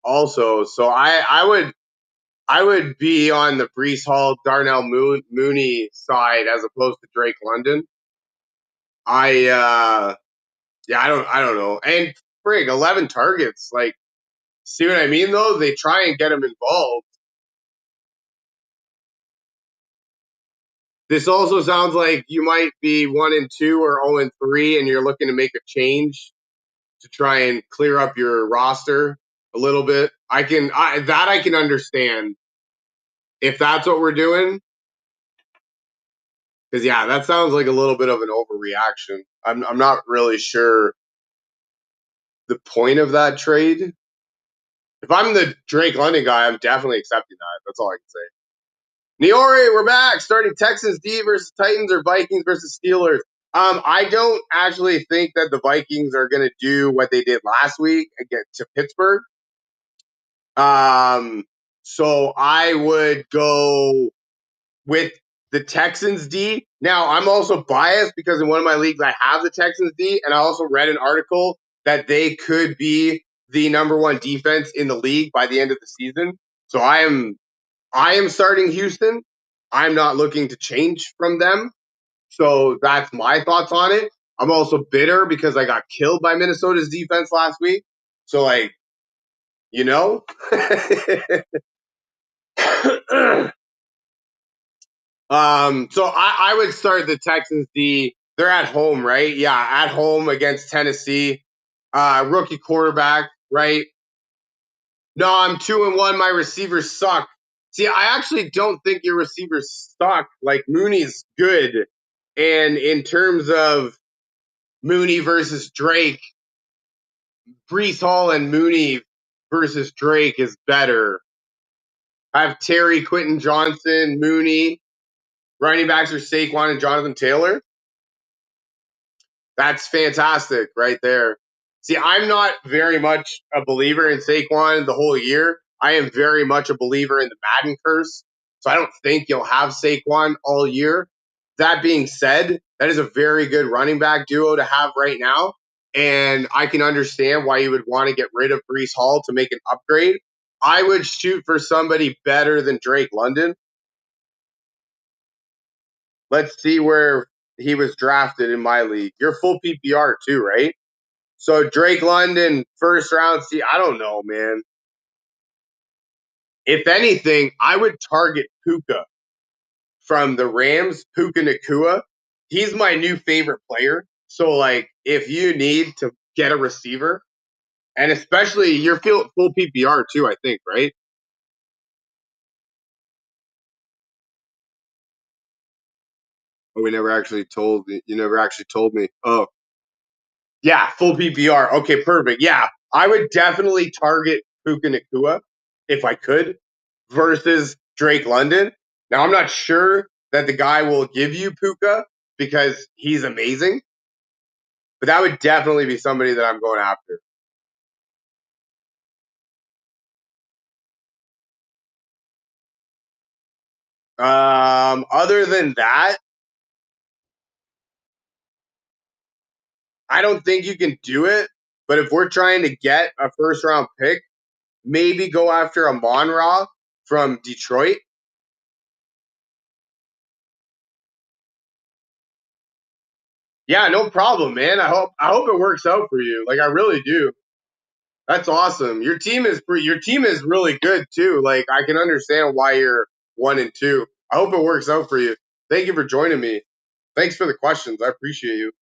also. So I would be on the Brees Hall Darnell Mooney side as opposed to Drake London. Yeah, I don't know. And frig, 11 targets. Like, see what I mean though? They try and get him involved. This also sounds like you might be 1-2 or 0-3, and you're looking to make a change to try and clear up your roster a little bit. I can understand if that's what we're doing. Because yeah, that sounds like a little bit of an overreaction. I'm not really sure the point of that trade. If I'm the Drake London guy, I'm definitely accepting that. That's all I can say. Niori, we're back. Starting Texans D versus Titans or Vikings versus Steelers. I don't actually think that the Vikings are going to do what they did last week again to Pittsburgh. So I would go with the Texans D. Now, I'm also biased because in one of my leagues I have the Texans D, and I also read an article that they could be the number one defense in the league by the end of the season. So I am starting Houston. I'm not looking to change from them. So that's my thoughts on it. I'm also bitter because I got killed by Minnesota's defense last week. So like, you know. So I would start the Texans D. They're at home, right? Yeah, at home against Tennessee. Rookie quarterback, right? No, I'm 2-1. My receivers suck. See, I actually don't think your receivers suck. Like Mooney's good. And in terms of Mooney versus Drake, Brees Hall and Mooney versus Drake is better. I have Terry, Quentin Johnson, Mooney. Running backs are Saquon and Jonathan Taylor. That's fantastic right there. See, I'm not very much a believer in Saquon the whole year. I am very much a believer in the Madden curse. So I don't think you'll have Saquon all year. That being said, that is a very good running back duo to have right now. And I can understand why you would want to get rid of Brees Hall to make an upgrade. I would shoot for somebody better than Drake London. Let's see where he was drafted in my league. You're full PPR too, right? So Drake London, first round. See, I don't know, man. If anything, I would target Puka from the Rams, Puka Nakua. He's my new favorite player. So, like, if you need to get a receiver, and especially you're full PPR too, I think, right? Oh, we never actually told you. Never actually told me. Oh, yeah, full PPR. Okay, perfect. Yeah, I would definitely target Puka Nakua if I could versus Drake London. Now, I'm not sure that the guy will give you Puka because he's amazing, but that would definitely be somebody that I'm going after. Other than that, I don't think you can do it. But if we're trying to get a first round pick, maybe go after a Monra from Detroit. Yeah, no problem, man. I hope it works out for you. Like I really do. That's awesome. Your team is really good too. Like I can understand why you're 1-2. I hope it works out for you. Thank you for joining me. Thanks for the questions. I appreciate you.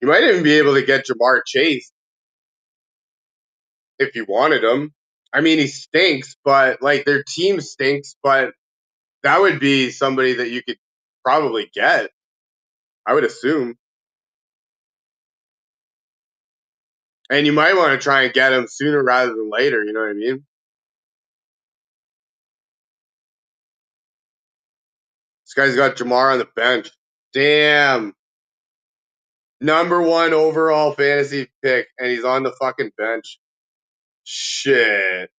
You might even be able to get Jamar Chase if you wanted him. I mean, he stinks, but like their team stinks, but that would be somebody that you could probably get. I would assume. And you might want to try and get him sooner rather than later. You know what I mean? This guy's got Jamar on the bench. Damn. #1 overall fantasy pick, and he's on the fucking bench. Shit.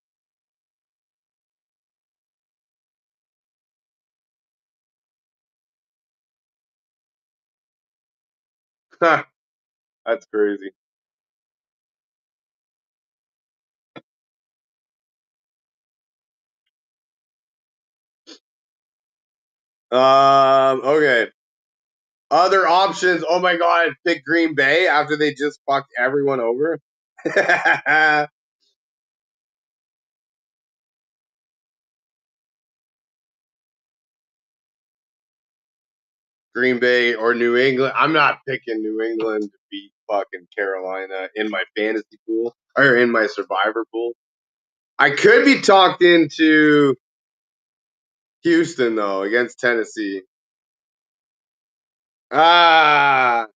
That's crazy. Okay. Other options. Oh my god, pick Green Bay after they just fucked everyone over. Green Bay or New England. I'm not picking New England to beat fucking Carolina in my fantasy pool or in my survivor pool. I could be talked into Houston though against Tennessee. Ah,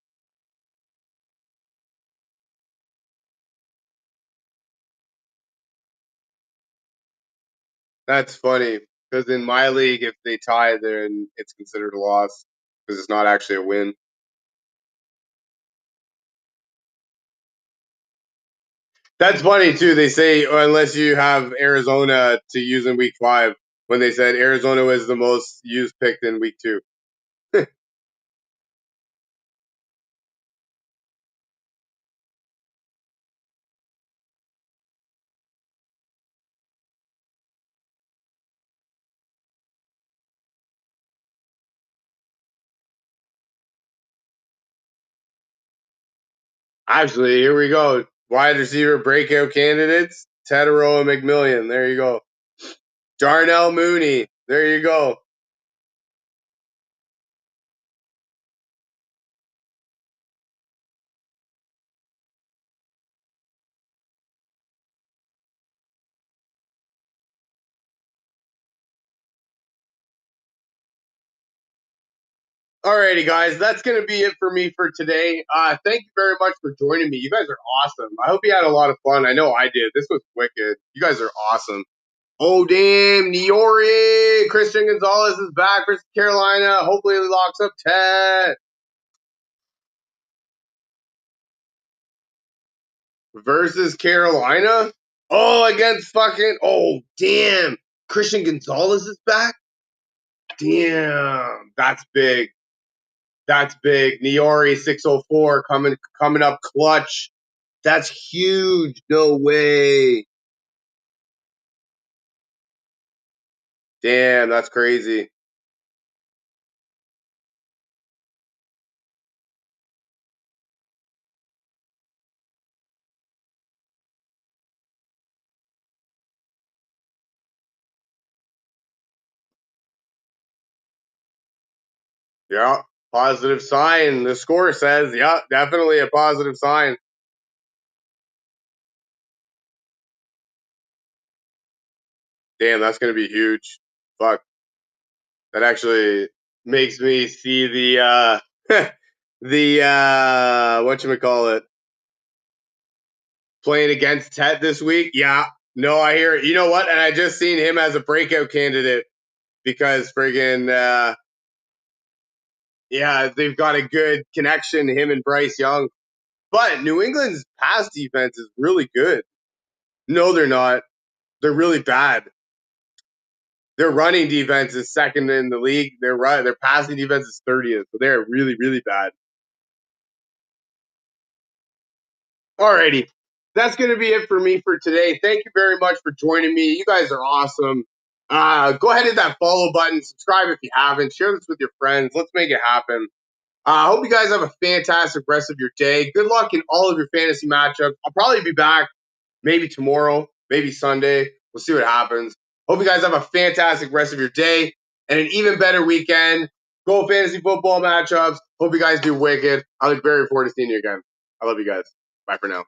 that's funny because in my league, if they tie, then it's considered a loss because it's not actually a win. That's funny too. They say unless you have Arizona to use in week 5, when they said Arizona was the most used picked in week 2. Actually, here we go. Wide receiver breakout candidates: Tedero and McMillian. There you go. Darnell Mooney. There you go. Alrighty, guys, that's gonna be it for me for today. Thank you very much for joining me. You guys are awesome. I hope you had a lot of fun. I know I did. This was wicked. You guys are awesome. Oh damn, Niori! Christian Gonzalez is back for Carolina. Hopefully he locks up Ted versus Carolina. Oh, against fucking damn. Christian Gonzalez is back? Damn. That's big. That's big. Niori 604 coming up clutch. That's huge. No way. Damn, that's crazy. Yeah, positive sign. The score says, yeah, definitely a positive sign. Damn, that's gonna be huge. Fuck. That actually makes me see the whatchamacallit playing against Ted this week. Yeah. No, I hear it. You know what? And I just seen him as a breakout candidate because friggin' yeah, they've got a good connection, him and Bryce Young. But New England's pass defense is really good. No, they're not. They're really bad. Their running defense is second in the league. Their passing defense is 30th. So they're really, really bad. Alrighty. That's going to be it for me for today. Thank you very much for joining me. You guys are awesome. Go ahead and hit that follow button. Subscribe if you haven't. Share this with your friends. Let's make it happen. I hope you guys have a fantastic rest of your day. Good luck in all of your fantasy matchups. I'll probably be back maybe tomorrow, maybe Sunday. We'll see what happens. Hope you guys have a fantastic rest of your day and an even better weekend. Go fantasy football matchups. Hope you guys do wicked. I look very forward to seeing you again. I love you guys. Bye for now.